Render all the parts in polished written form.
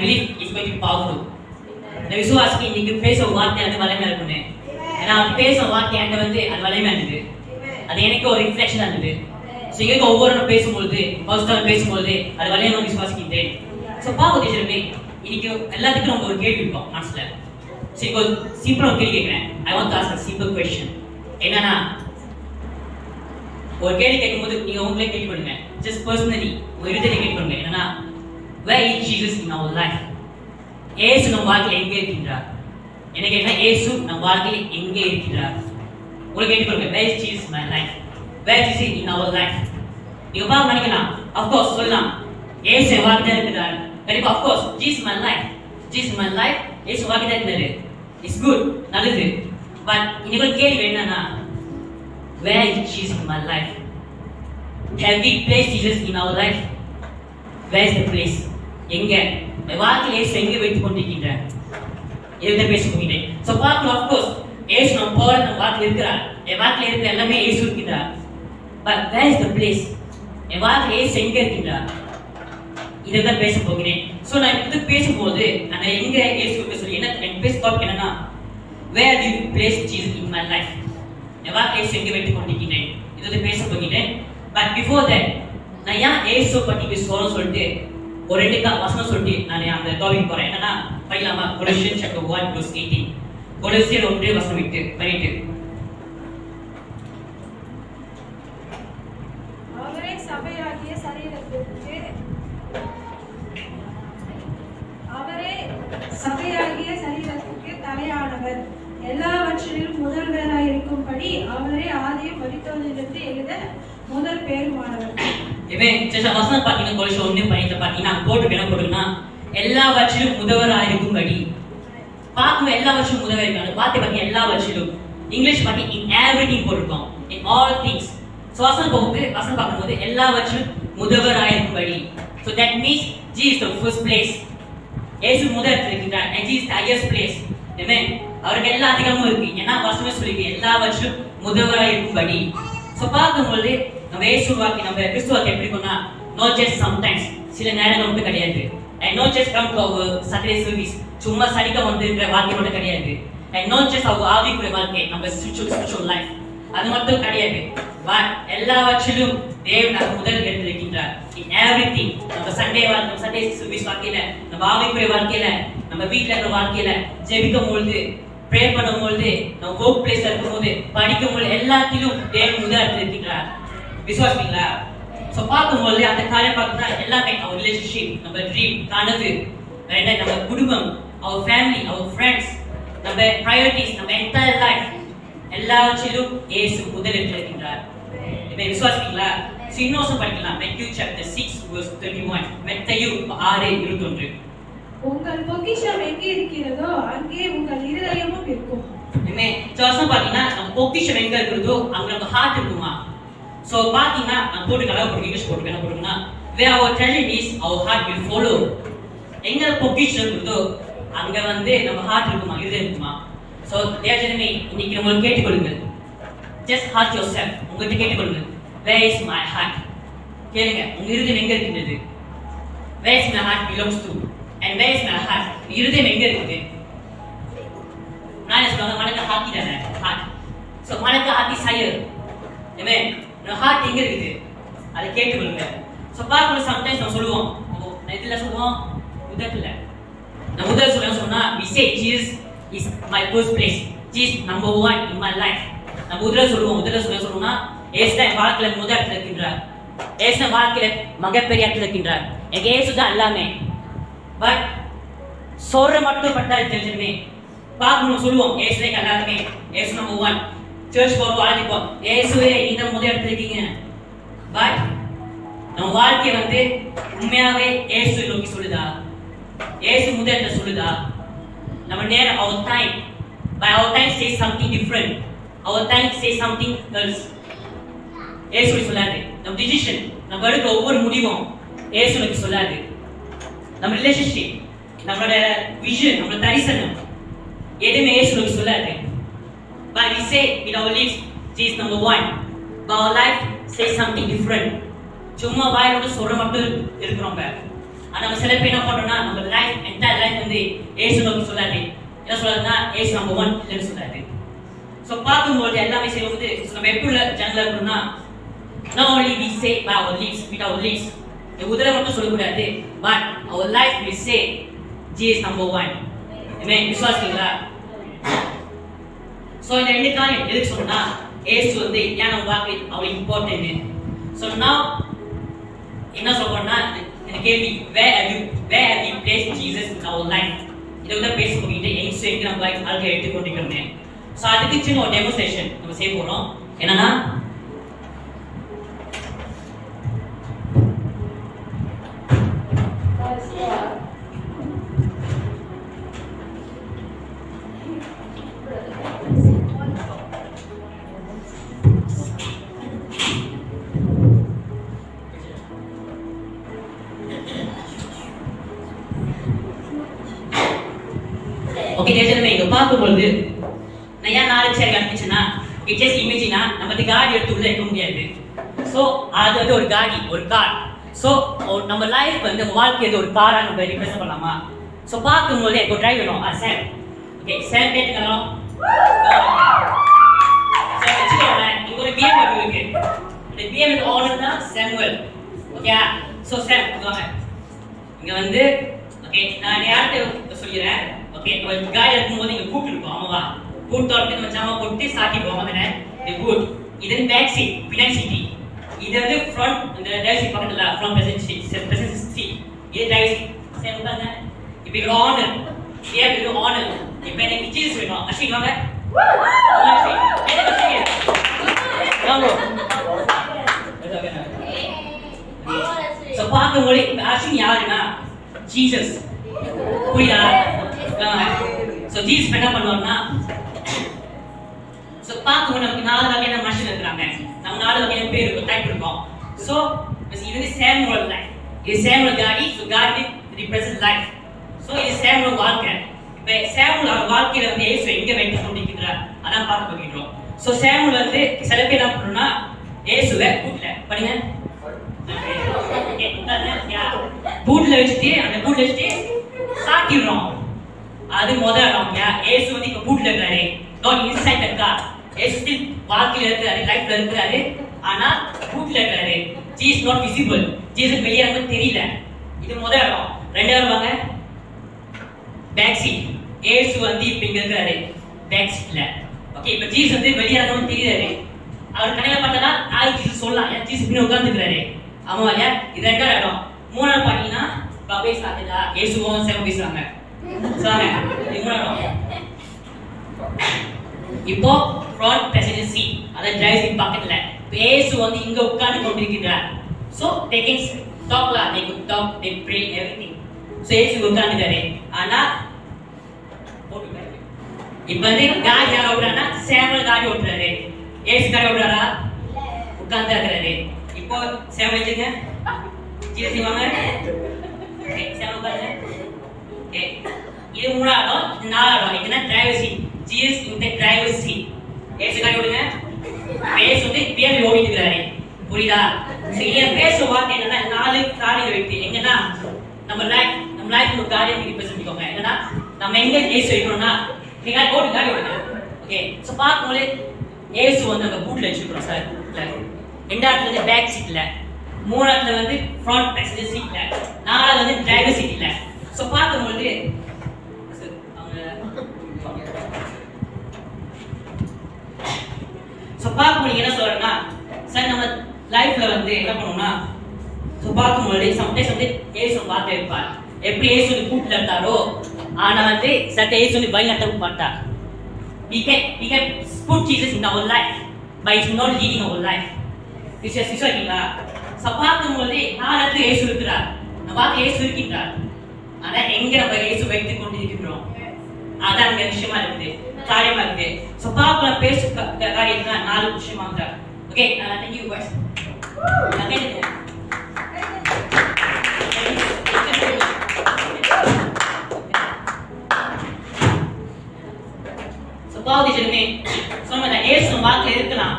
believe it's going to be powerful. இந்த விசுவாசிக்கு இன்னைக்கு பேச வார்த்தை அது வலிமையா இருக்குன்னு. ஏன்னா பேச வார்த்தை என்கிட்ட வந்து அது வலிமையா இருந்தது. அது எனக்கு ஒரு ரிஃப்ளெக்ஷன் இருந்தது. ஸோ இங்கே ஒவ்வொரு பேசும்பொழுது பாஸ்டர் பேசும்பொழுது அது வலிமையாக விசுவாசிக்கின்றேன். ஸோ பாவ தேசமே இன்னைக்கு எல்லாத்துக்கும் நமக்கு ஒரு கேள்வி இருக்கும் மனசுல. ஸோ இப்போ சிம்பிளாக ஒரு கேள்வி கேட்குறேன். I want to ask a simple question. என்னன்னா ஒரு கேள்வி கேட்கும்போது நீங்க உங்களே கேள்வி பண்ணுங்க. ஜஸ்ட் பர்சனலி உங்க இருதயத்தை கேள்வி பண்ணுங்க. என்னன்னா where is Jesus in our life? இயேசு நம் வாழ்க்கையில் எங்கே இருக்கின்றார்? என்ன கேட்டா இயேசு நம் வாழ்க்கையில் எங்கே இருக்கின்றார்? உங்களுக்கு கேள்வி பண்ணுங்க. where is Jesus in my life? where is he in our life? நீங்க பாக்க நினைக்கலாம். of course சொல்லலாம். இயேசு வாழ்க்கையில் இருக்கிறார். கண்டிப்பா of course Jesus my life. Jesus my life. இயேசு வாழ்க்கையில் இருக்கிறார். it's good. நல்லது. பட் இன்னைக்கு கேள்வி என்னன்னா where is Jesus in my life? Have we placed Jesus in our life? Where is the place? எங்க வாழ்க்கையில் இயேசு எங்கே வைத்துக் கொண்டிருக்கின்றார்? இதை பேச போகிறேன். ஸோ பார்க்கலாம் of course இயேசு நம்ம போகிற நம்ம வாழ்க்கையில் இருக்கிறார். என் வாழ்க்கையில் இருக்கிற எல்லாமே இயேசு இருக்கின்றார். But where is the place? என் வாழ்க்கையில் இயேசு எங்கே இருக்கின்றார்? இதை தான் பேச போகிறேன். ஸோ நான் இது பேசும்போது நான் எங்க இயேசு சொல்லி என்ன என் பேச டாபிக் என்னன்னா where do you place Jesus in my life? என் வாழ்க்கையை எங்கே வைத்துக் கொண்டிருக்கிறேன் இதை பேச போகிறேன். பட் பிஃபோர் தட் நான் ஏன் இயேசு பற்றி சொல்லணும்னு சொல்லிட்டு ஒரு ரெண்டு வசனம் சொல்லிட்டு நான் அந்த டாபிக் போறேன். என்னன்னா படிக்கலாமா? Colossians chapter 1 verse 18. கொலோசியர் 1 வசனம் 18. அவரே சபையாகிய சரீரத்துக்கு தலையானவர், எல்லாவற்றிலும் முதல்வராய் இருக்கும்படி அவரே ஆதியும் மரித்தோரிலிருந்து எழுத முதல் பேருமானவர். இவன் வசனம் பார்த்தீங்கன்னா கொலோசியர் 1:18 பார்த்தீங்கன்னா போட்டு என்ன போட்டுன்னா எல்லாவற்றிலும் முதல்வராய் இருக்கும்படி. பார்க்கும் எல்லாவற்றிலும் முதல்வராய் இருக்காங்க. பார்த்து பார்த்தீங்கன்னா எல்லாவற்றிலும் இங்கிலீஷ் பார்த்தி இன் எவ்ரிதிங் போட்டுருக்கோம். In all things. ஸோ வசனம் பார்க்கும்போது எல்லாவற்றிலும் முதல்வராய் இருக்கும்படி. So that means Jesus the first place. இயேசு முதல் இருக்கின்றார். and Jesus the highest place. amen. அவருக்கு எல்லா அதிகாரமும் இருக்கு. ஏன்னா வசனமே சொல்லிருக்கு எல்லாவற்றிலும் முதல்வராய் இருக்கும்படி. ஸோ பார்க்கும்போது நம்ம இயேசு வாக்கி நம்ம கிறிஸ்துவாக்கி எப்படி பண்ணா not just sometimes சில நேரங்கள் மட்டும் கிடையாது. and not just come to our Saturday service சும்மா சனிக்க வந்திருக்கிற வாழ்க்கை மட்டும் கிடையாது. and not just our ஆவிக்குரிய வாழ்க்கை நம்ம spiritual life அது மட்டும் கிடையாது. பட் எல்லாவற்றிலும் தேவன் நமக்கு முதல் இடத்தில் இருக்கின்றார். in everything. நம்ம சண்டே சர்வீஸ் வாழ்க்கையில நம்ம ஆவிக்குரிய வாழ்க்கையில நம்ம வீட்டில் இருக்கிற வாழ்க்கையில ஜெபிக்கும் பொழுது ப்ரே பண்ணும் பொழுது நம்ம ஒர்க் பிளேஸ்ல இருக்கும் போது படிக்கும் பொழுது எல்லாத்திலும் தேவன் முதல் இடத்தில் இருக்கின்றார். விசுவாசிங்களா? ஸோ பார்க்கும்போது அந்த காரியம் பார்த்தா எல்லாமே அவர் ரிலேஷன்ஷிப், நம்ம ட்ரீம், கனவு, நம்ம குடும்பம், அவர் ஃபேமிலி, அவர் ஃப்ரெண்ட்ஸ், நம்ம ப்ரையாரிட்டிஸ், நம்ம என்டையர் லைஃப் எல்லாவற்றிலும் இயேசு முதலிடத்தில் இருக்கின்றார். இப்போ விசுவாசிங்களா? ஸோ இன்னொரு படிக்கலாம். Matthew chapter 6 verse 31. மத்தேயு 6:21. உங்கள் பொக்கிஷம் எங்கே இருக்கிறதோ அங்கே உங்கள் இருதயமும் இருக்கும். ஆமே. ஸோ வசனம் பார்த்தீங்கன்னா நம்ம பொக்கிஷம் எங்க இருக்கிறதோ அங்க நம்ம ஹார்ட் இருக்குமா? ஸோ பார்த்தீங்கன்னா நான் போட்டுக்கலாம் ஒரு இங்கிலீஷ் போட்டு என்ன போட்டுங்கன்னா where our treasure is our heart will follow. எங்க பொக்கிஷம் இருக்குதோ அங்க வந்து நம்ம ஹார்ட் இருக்குமா, இருதயம் இருக்குமா? ஸோ தேவஜனமே இன்னைக்கு நம்ம கேட்டுக்கொள்ளுங்கள். ஜஸ்ட் ஹார்ட் யுவர் செல்ஃப் உங்கள்கிட்ட கேட்டுக்கொள்ளுங்கள். where is my heart? கேளுங்க, உங்க இருதயம் எங்க இருக்கிறது? where is my heart belongs to? and where is my heart? இருதயம் எங்க இருக்குது? நான் சொல்லுங்க மனக்க ஹாக்கி தானே ஹார்ட். ஸோ மனக்க ஹாக்கி சயர். ஆமே. நம்ம ஹார்ட் எங்க இருக்குது? அதை கேட்டுக்கொள்ளுங்க. ஸோ பார்க்கணும் சம்டைம்ஸ் நம்ம சொல்லுவோம் நான் இதில் சொல்லுவோம் உதட்டில் நான் முதல் சொன்னா we say Jesus is my first place. Jesus number 1 in my life. நம்ம முதல்ல சொல்லுவோம்னா இயேசு தான் வாழ்க்கையில முதல் இடத்துல இருக்கின்றார். இயேசு தான் வாழ்க்கையில மிகப்பெரிய இடத்துல இருக்கின்றார். எனக்கு இயேசு தான் எல்லாமே. பட் சொல்ற மட்டும் பட்டாது தெரிஞ்சுமே பார்க்கணும் சொல்லுவோம் இயேசு தான் எல்லாமே. இயேசு நம்பர் 1. சர்ச் போறோம் ஆராதிப்போம் இயேசுவே இந்த முதல் இடத்துல இருக்கீங்க. பட் நம்ம வாழ்க்கை வந்து உண்மையாவே இயேசு நோக்கி சொல்லுதா? இயேசு முதல் இடத்துல சொல்லுதா? நம்ம நேரம் our time say something different. Our time say something else. இயேசு சொல்லாது. நம்ம டிசிஷன் நம்ம எடுக்கிற ஒவ்வொரு முடிவும் இயேசுனுக்கு சொல்லாது. நம்ம ரிலேஷன்ஷிப், நம்மளோட விஷன், நம்மளோட தரிசனம் எதுவுமே இயேசுனுக்கு சொல்லாது. But we say in our lips, Jesus number 1. But our life says something சும்மா வாய் மட்டும் சொல்ற மட்டும் இருக்கிறோம். ஆனா நம்ம சில பேர் என்ன பண்றோம்னா நம்ம லைஃப் ஏசு நமக்கு சொல்லாரு என்ன சொல்றாருன்னா ஏசு நம்பர் 1 இல்லைன்னு சொல்றாரு. ஸோ பார்க்கும்போது எல்லாமே செய்யும்போது நம்ம எப்படி உள்ள ஜனங்களா இருக்கணும்னா not only we say by our lips with our lips உதர மட்டும் சொல்லக்கூடாது but our life we say Jesus number 1. Amen. விசுவாசிங்களா? So இந்த ரெண்டு காரியம் எதுக்கு சொன்னா ஏசு வந்து ஏன் நம்ம வாழ்க்கை அவ்வளோ இம்பார்ட்டன்ட். ஸோ நான் என்ன சொல்றேன்னா இந்த கேள்வி where have you placed Jesus in our life இதை வந்து பேச போகிட்டு ஏசு எங்க நம்ம வாழ்க்கை எடுத்துக்கொண்டிருக்கிறேன். ஸோ அதுக்கு சின்ன ஒரு டெமோன்ஸ்ட்ரேஷன் நம்ம செய்ய போறோம். என்னன்னா ஓகே நேச்சரமே இங்க பார்க்கும்போது நான் ஏன் 4 சேர் காமிச்சுன்னா ஜஸ்ட் இமேஜினா நம்ம இந்த காடி எடுத்து உள்ள இருக்க முடியாது. ஸோ அது வந்து ஒரு காடி ஒரு கார். ஸோ நம்ம லைஃப் வந்து நம்ம வாழ்க்கை ஒரு காரா நம்ம ரிப்ரசென்ட் பண்ணலாமா? ஸோ பார்க்கும்போது எனக்கு ஒரு டிரைவ் வேணும். சார் ஓகே சார் கேட்டுக்கலாம். சார் வச்சுக்கோங்க இங்க ஒரு BMW இருக்கு. இந்த BMW ஓனர் தான் சாமுவல். ஓகே ஸோ சார் வாங்க இங்க வந்து ஓகே நான் யார்கிட்ட சொல்லிடுறேன். ஓகே ஒரு காய் இருக்கும்போது இங்க பூட் இருக்கும். ஆமாவா பூட் தொடர்ந்து நம்ம ஜாமா போட்டு சாட்டி போவோம். தானே இந்த பூட் இது பேக் சீட் பின்னாடி சீட். இது வந்து ஃப்ரண்ட் இந்த டிரைவர் சீட் பக்கத்துல ஃப்ரண்ட் பிரசன்ட் சீட். இது டிரைவர் சீட். சரி உட்காருங்க. இப்போ இது ஆனர் இது ஆனர். இப்போ எனக்கு சீஸ் வேணும். அஸ்வின் வாங்க ஸோ பார்க்கும்போது அஸ்வின் யாருன்னா ஜீசஸ். புரியுதா? ஸோ ஜீசஸ் என்ன பண்ணுவாங்கன்னா ஸோ பார்க்கும்போது நமக்கு 4 வகையான மனுஷன் இருக்கிறாங்க. நம்ம 4 வகையான பேர் இருக்கும் டைப் இருக்கும். ஸோ இது வந்து சாமுவல் லைஃப். இது சாமுவல் காடி. ஸோ காடி ரிப்ரசன்ட் லைஃப். ஸோ இது சாமுவல் வாழ்க்கை. இப்போ சாமுவல் வாழ்க்கையில வந்து ஏசு எங்க வைத்து கொண்டிருக்கிறார் அதான் பார்க்க போகிறோம். ஸோ சாமுவல் வந்து சில பேர் என்ன பண்ணணும்னா ஏசுவை கூட்டல பண்ணுங்க பூட்ல வச்சுட்டு அந்த பூட்ல வச்சுட்டு சாட்டிடுறோம். அது முதல் இடம். ஏசு வந்து இப்ப பூட்ல இருக்காரு. not inside the car. ஏசு வாழ்க்கையில இருக்காரு லைஃப்ல இருக்காரு. ஆனா பூட்ல இருக்காரு. he is not visible. Jesus வெளியே நமக்கு தெரியல. இது முதல் இடம். ரெண்டாவது வாங்க பேக் சீட். ஏசு வந்து இப்ப இங்க இருக்காரு பேக் சீட்ல. ஓகே இப்ப ஜீசஸ் வந்து வெளியே நமக்கு தெரியுறாரு. அவர் கடையில பார்த்தா ஜீசஸ் சொல்லலாம் ஏன் ஜீசஸ் இப்படி உட்கார்ந்துக்கிறாரு. ஆமா இல்லையா? இது ரெண்டாவது இடம். மூணாவது பாத்தீங்கன்னா பேசுறாங்க ஏசுவும் சேவம் பேசுறாங்க. இப்போ ஃப்ரண்ட் பேசஞ்சர் சீட் அத டிரைவர் சீட் பக்கத்துல ஏசு வந்து இங்க உட்கார்ந்து கொண்டிருக்கிறார். So they can talk la they could talk they pray everything. So Yesu உட்கார்ந்துட்டாரு. ஆனா இப்போ வந்து காடி யார் ஓடுறானா சேவல் காடி ஓடுறாரு. ஏசு காடி ஓடுறாரா? உட்கார்ந்து இருக்காரு. இப்போ சேவல் வச்சுங்க ஜீசஸ் வாங்க சேவல் உட்காருங்க. இது மூணாவது இது நாலாவது இதுனா டிரைவர் சீட். ஜீசஸ் இந்த டிரைவர் சீட். ஏசு காடி ஓடுங்க. பேஸ் வந்து பேர் ஓடிட்டு இருக்காரு. புரியுதா? சரியா பேச வார்த்தை என்னன்னா 4 காரியங்கள் இருக்கு. எங்கன்னா நம்ம லைஃப் ஒரு காரியம் ரிப்ரசன்ட் பண்ணிக்கோங்க. என்னன்னா நம்ம எங்க ஏசு வைக்கணும்னா நீங்க ஓடி காடி ஓடுங்க. ஓகே சோ பாக்கும்போது ஏசு வந்து அந்த பூட்ல வச்சிருக்கோம் சார். ரெண்டாவது வந்து பேக் சீட்ல. மூணாவது வந்து ஃப்ரண்ட் பேசஞ்சர் சீட்ல. நாலாவது வந்து டிரைவர் சீட்ல. சோ பாக்கும்போது சோ பாக்கும்போது என்ன சொல்றேன்னா சார் நம்ம லைஃப்ல வந்து என்ன பண்ணுவோம்னா சோ பாக்கும்போது சம்டைம்ஸ் வந்து ஏசு வார்த்தை இருப்பார். எப்படி ஏசு கூட்டில இருந்தாரோ ஆனா வந்து சத்த ஏசு வந்து வழிநடத்த மாட்டார். we can put Jesus in our life but it's not leading our life. this is சரிங்களா? சோ பாக்கும்போது நாளத்து ஏசு இருக்கிறார். நம்ம வாக்கு ஏசு இருக்கிறார். ஆனா எங்க நம்ம ஏசு வைத்து கொண்டிருக்கிறோம் அதான் அங்க விஷயமா இருக்குது காரியமா இருக்குது. சோ பாக்கலாம் பேச காரியம்னா 4 விஷயமா இருந்தா. Okay thank you guys. So பாவதிஜனமே சொன்னதா ஏசு வாக்குல இருக்கலாம்.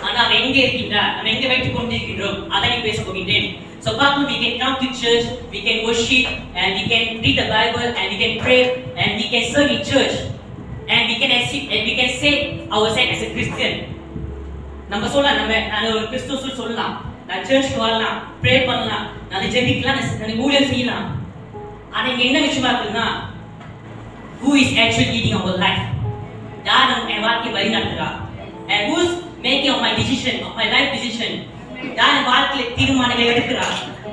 ஆனா அவன் எங்க இருக்கின்றார் நம்ம எங்க வைத்து கொண்டிருக்கிறோம் அதை நீ பேச போகின்றேன். So பார்க்கும் we can come to church, we can worship and we can read the Bible and we can pray and we can serve in church and we can accept and we can say ourselves as a Christian. நம்ம சொல்லலாம், நான் ஒரு கிறிஸ்துவ சொல்லலாம், நான் சர்ச்சுக்கு வரலாம், pray பண்ணலாம், நான் ஜெபிக்கலாம், நான் ஊழியம் செய்யலாம். ஆனா இங்க என்ன விஷயமா இருக்குன்னா, who is actually leading our life? யார் நம்ம வாழ்க்கையை வழி நடத்துறா? And who's making of my decision, of my life decision? யார் வாழ்க்கையில தீர்மானங்களை எடுக்கிறா?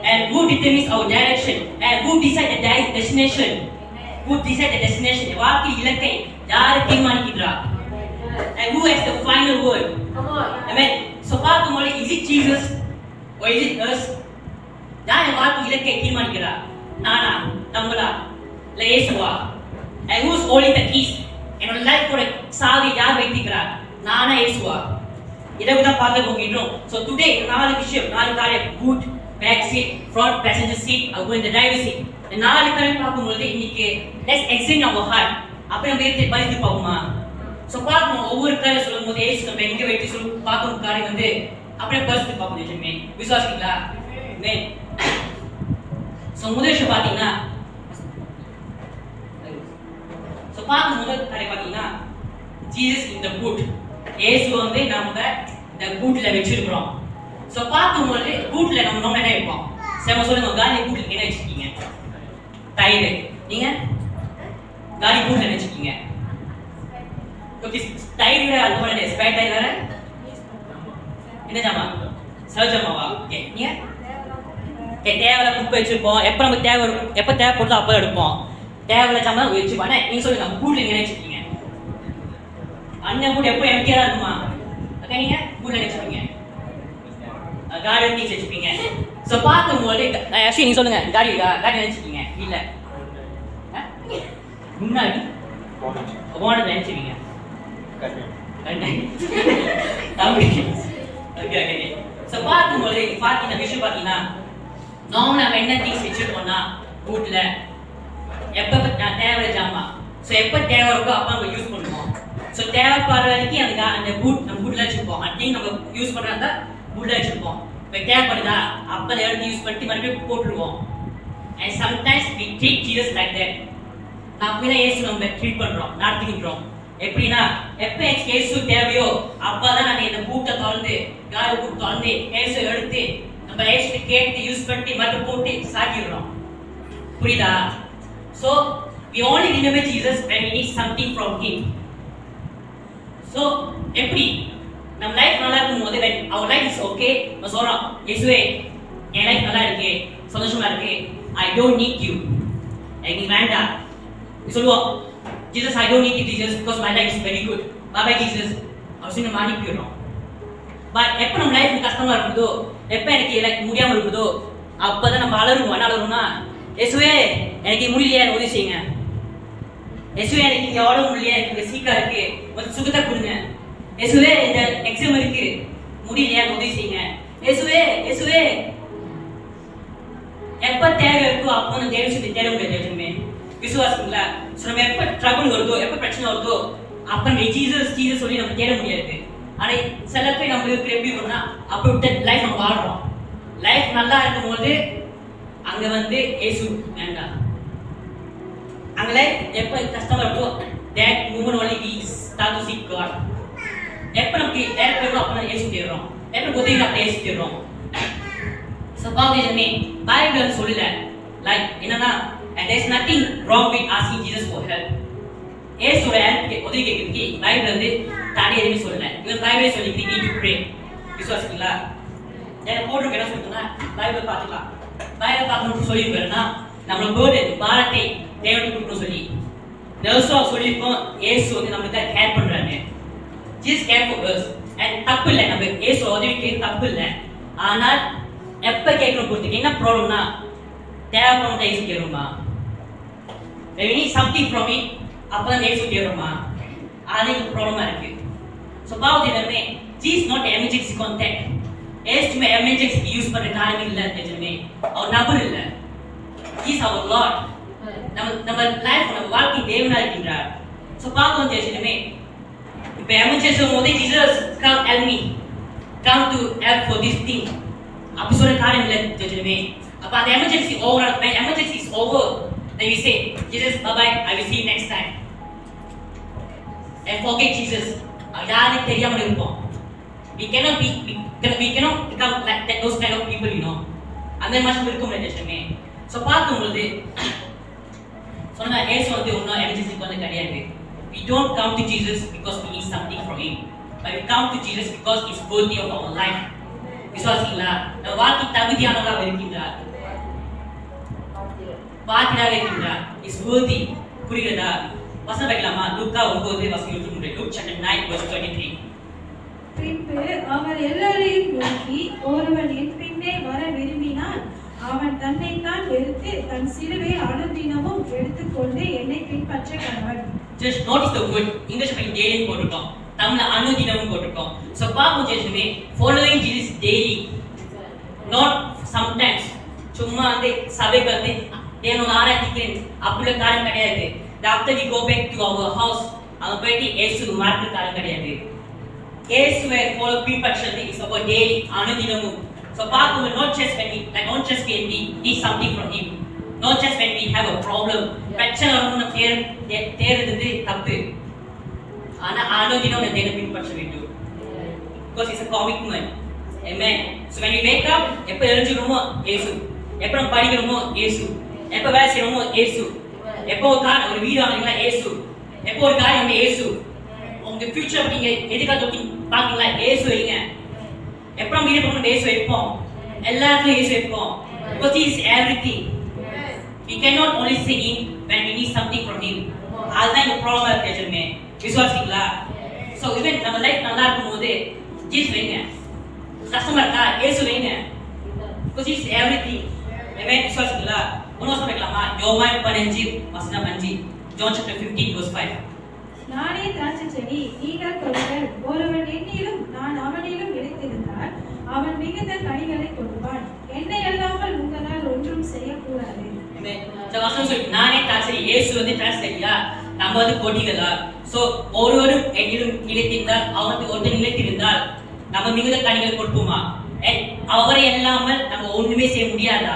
And who determines our direction? And who decide the destination? Who decide the destination? வாழ்க்கை இலக்கை யார் தீர்மானிக்கிறா? And who has the final word? Come on. Amen. So பார்க்கும்போது is it Jesus or is it us? யார் வாழ்க்கை இலக்கை தீர்மானிக்கிறா? நானா, நம்மளா, இல்ல இயேசுவா? And who's holding the keys? என்னோட லைஃபோட சாவி யார் வைத்திருக்கிறார்? நானா, இயேசுவா? இதை தான் பார்க்க போகின்றோம். So today 4 விஷயம், 4 காரியம், boot, back seat, front passenger seat, அப்புறம் இந்த driver seat. இந்த 4 காரியம் பார்க்கும்போது இன்னைக்கு let's examine our heart. அப்ப நம்ம எடுத்து பரிசு பார்ப்போமா? So பார்க்கணும், ஒவ்வொரு காரியம் சொல்லும்போது ஏசு நம்ம எங்க வைத்து சொல்லும் பார்க்கும் காரியம் வந்து அப்படியே பரிசு பார்க்கணும். நிஜமே விசுவாசிங்களா? Amen. So முதல் விஷயம் பார்த்தீங்கன்னா, so பார்க்கும் முதல் காரியம் பார்த்தீங்கன்னா Jesus in the boot. இயேசு வந்து நம்ம இந்த பூட்ல வச்சிருக்கிறோம். சோ பாக்கும்போது பூட்ல நம்ம என்ன வைப்போம்? சேம சொல்லுங்க, காலி பூட்ல என்ன வச்சிருக்கீங்க? டயர். நீங்க காலி பூட்ல வச்சிருக்கீங்க. ஓகே, டயர் அதுவா இல்ல, ஸ்பேர் டயர் வேற என்ன ஜாமா? சர்ஜமாவா? ஓகே, நீங்க தேவையில்ல குப்பை வச்சிருப்போம். எப்ப நம்ம எப்ப தேவைப்படுதோ அப்ப எடுப்போம். தேவையில்ல ஜாமா வச்சுப்போம். நீங்க சொல்லுங்க, பூட்ல என்ன வச்சிருக்கீங்க? அண்ணன் கூட எப்போ எம்டியா இருக்குமா? அக்கா நீங்க பூட்ல வச்சிருப்பீங்க, காடி டீச் வச்சிருப்பீங்க. சோ பார்க்கும்போது ஆக்சுவலி நீங்க சொல்லுங்க, காடி வச்சிருக்கீங்க இல்ல முன்னாடி போனது நினைச்சிருக்கீங்க. சோ பார்க்கும்போது பாத்தீங்கன்னா விஷயம் பாத்தீங்கன்னா, நார்மலா நம்ம என்ன டீச் வச்சிருக்கோம்னா பூட்ல எப்ப தேவை ஜாமா. சோ எப்ப தேவை இருக்கோ அப்ப நம்ம யூஸ் பண்ணுவோம். சோ தேவைப்படுற வரைக்கும் அந்த பூட் நம்ம பூட்ல வச்சிருப்போம். அன்னைக்கு நம்ம யூஸ் பண்றதா பூட்ல வச்சிருப்போம். இப்போ தேவைப்படுதா அப்ப அதை எடுத்து யூஸ் பண்ணிட்டு மறுபடியும் போட்டுருவோம். And sometimes we treat Jesus like that. அப்படிதான் இயேசு நம்ம ட்ரீட் பண்றோம், நடத்திக்கிறோம். எப்படின்னா எப்ப இயேசு தேவையோ அப்பதான் நான் இந்த பூட்டை திறந்து காடு பூட் திறந்து இயேசு எடுத்து நம்ம இயேசு கேட்டு யூஸ் பண்ணிட்டு மறுபடியும் போட்டு சாட்டிடுறோம். புரியுதா? So we only remember Jesus when we need something from him. So எப்படி நம்ம லைஃப் நல்லா இருக்கும்போது when our life is okay நம்ம சொல்றோம், இயேசுவே என் லைஃப் நல்லா இருக்கு, சந்தோஷமா இருக்கு, I don't need you, எனக்கு நீ வேண்டாம் சொல்லுவோம். Jesus, I don't need you Jesus because my life is very good, bye bye Jesus அப்படின்னு நம்ம அனுப்பிடுறோம். பட் எப்போ நம்ம லைஃப் கஷ்டமா இருக்குதோ, எப்போ எனக்கு லைஃப் முடியாம இருக்குதோ அப்பதான் நம்ம அலறுவோம். என்ன அலறுவோம்னா, இயேசுவே எனக்கு முடியலையா, எனக்கு உதவி செய்யுங்க. இயேசுவே எனக்கு இங்க எவ்வளவு முடியலையா, எனக்கு சீக்கா இருக்கு, கொஞ்சம் சுகத்தை கொடுங்க. இயேசுவே இந்த எக்ஸாம் இருக்கு, முடியலையா, உதவி செய்யுங்க. இயேசுவே இயேசுவே எப்ப தேவை இருக்கோ அப்போ நம்ம தேவை சொல்லி தேட முடியாது. எதுவுமே விசுவாசங்களா? நம்ம எப்ப ட்ரபிள் வருதோ, எப்ப பிரச்சனை வருதோ அப்ப நம்ம ஜீசஸ் சொல்லி நம்ம தேட முடியாது. ஆனா சில பேர் நம்ம இருக்கிற எப்படி இருக்கும்னா, அப்ப விட்ட லைஃப் நம்ம வாழ்றோம். லைஃப் நல்லா இருக்கும்போது அங்க வந்து இயேசு வேண்டாம். அங்க லைஃப் எப்ப கஷ்டமா இருக்கோ that moment only we start to seek God. எப்ப நமக்கு தேவைப்படுதோ அப்ப இயேசு தேடுறோம். எப்ப உதவி அப்ப இயேசு தேடுறோம். சபாவிதமே பைபிள் சொல்லல லைக் என்னன்னா, and there is nothing wrong with asking Jesus for help. இயேசுவோட உதவி கேட்கிறதுக்கு பைபிள் வந்து தடை எதுவுமே சொல்லல. இவன் பைபிளே சொல்லி நீ need to pray. விசுவாசிங்களா? நான் போட்டுருக்க என்ன சொல்லுன்னா, பைபிள் பார்த்துக்கலாம். பைபிள் பார்க்கணும்னு சொல்லியிருக்கேன்னா நம்மளோட பேர்டன் பாரத்தை தேவனுக்கு கொடுக்கணும் சொல்லி நர்ஸா சொல்லியிருக்கோம். இயேசு வந்து நம்மளுக்கு கேர் பண்றாங்க. Jesus care for us. And தப்பு இல்லை, நம்ம இயேசு உதவி கேட்க தப்பு இல்லை. ஆனால் எப்ப கேட்கணும் பொறுத்துக்கு என்ன ப்ராப்ளம்னா, தேவைப்படும் இயேசு கேட்கணுமா, when we need something from him அப்பதான் இயேசு கேட்கணுமா, அது ப்ராப்ளமா இருக்கு. ஸோ பாவத்தினமே ஜீஸ் நாட் எமர்ஜென்சி கான்டாக்ட். ஏசுமே எமர்ஜென்சி யூஸ் பண்ற காரணம் இல்லை. தெரிஞ்சுமே அவர் நபர் இல்லை. ஜீஸ் அவர் லார்ட். நம்ம லைஃப் நம்ம வாழ்க்கை தேவனா இருக்கின்றார். ஸோ பார்க்கவும் தெரிஞ்சுமே இப்போ எமர்ஜென்சி போது Jesus come help me, come to help for this thing அப்படி சொல்ற காரியம் இல்லை ஜெஜமே. அப்ப அந்த emergency over, emergency is over, then we say Jesus bye bye, I will see you next time and forget Jesus. யாருக்கு தெரியாம இருப்போம். we cannot become like that, those kind of people, you know. அந்த மாதிரி இருக்க முடியாது ஜெஜமே. So பார்க்கும்போது சொன்னா ஏசு வந்து ஒன்னும் எமர்ஜென்சி வந்து கிடையாது. we don't come to Jesus because we need something from him, but we come to Jesus because he's worthy of our life. விசுவாசிங்களா? நம்ம வாழ்க்கை தகுதியானவராக இருக்கின்றார், பாத்திராக இருக்கின்றார், இஸ் worthy. புரிகிறதா? வசனம் படிக்கலாமா? லூக்கா 9 வசனம் 23. Luke chapter 9 verse 23. பின்பு அவர் எல்லாரையும் நோக்கி, ஒருவன் என் பின்னே வர விரும்பினால் அவன் தன்னைத்தான் வெறுத்து தன் சிலுவை அனுதினமும் எடுத்துக்கொண்டு என்னை பின்பற்ற கடவன். Just notice the word. English படி daily போட்டுட்டோம், தமிழ்ல அனுதினமும் போட்டுட்டோம். So பாப்போம் ஜெயசுமே, following Jesus daily, not sometimes. சும்மா வந்து சபைக்கு வந்து தேவனை ஆராதிக்கிறேன் அப்படில காரியம் கிடையாது. after we go back to our house அங்க போயிட்டு இயேசு மார்க்க காரியம் கிடையாது. இயேசுவை follow பின்பற்றுறது is about daily, அனுதினமும். So பாப்போம், not just when we need something from him, not just when we have a problem. பிரச்சனை வரணும்னு தேர்றது தப்பு, ஆனா அனுதினம் நம்ம தேவனை பின்பற்ற வேண்டும். because it's a commitment. Amen. So when we wake up, எப்ப எழுஞ்சிரோமோ இயேசு, எப்ப நம்ம படிக்கிறோமோ இயேசு, எப்ப வேலை செய்யறோமோ இயேசு, எப்ப ஒரு வீடு வாங்குறீங்களா இயேசு, எப்ப ஒரு காரியம் இயேசு, உங்க ஃபியூச்சர் நீங்க எதுக்காக பாக்கீங்களா இயேசு வைங்க, எப்ப நம்ம வீடு போகணும் இயேசு வைப்போம், எல்லாத்துலயும் இயேசு வைப்போம். because he is everything. we cannot only say him when we need something from him. அதுதான் இந்த ப்ராப்ளம் இருக்கு. விசுவாசிங்களா? சோ ஈவன் நம்ம லைஃப் நல்லா இருக்கும்போது ஜீசஸ் வைங்க, கஷ்டமா இருக்கா இயேசு வைங்க, because he is everything. Amen. விசுவாசிங்களா? ஒன்னு சொல்லிக்கலாமா? யோவான் 15 வசனம் 5. John chapter 15 verse 5. நானே திராட்சைச்செடி, நீங்கள் கொடிகள். ஒருவன் என்னிலும் நான் அவனிலும் நிலைத்திருந்தால் அவன் மிகுந்த கனிகளை கொடுப்பான். என்னை அல்லாமல் உங்களால் ஒன்றும் செய்யக்கூடாது. Amen. So வசனம் சொல்லி நானே திராட்சை, இயேசு வந்து திராட்சையா, நம்ம வந்து கொடிகளா. சோ ஒருவரும் என்னிலும் நிலைத்திருந்தால், அவனுக்கு ஒருத்தர் நிலைத்திருந்தால் நம்ம மிகுந்த கனிகளை கொடுப்போமா? அவரை இல்லாமல் நம்ம ஒண்ணுமே செய்ய முடியாதா?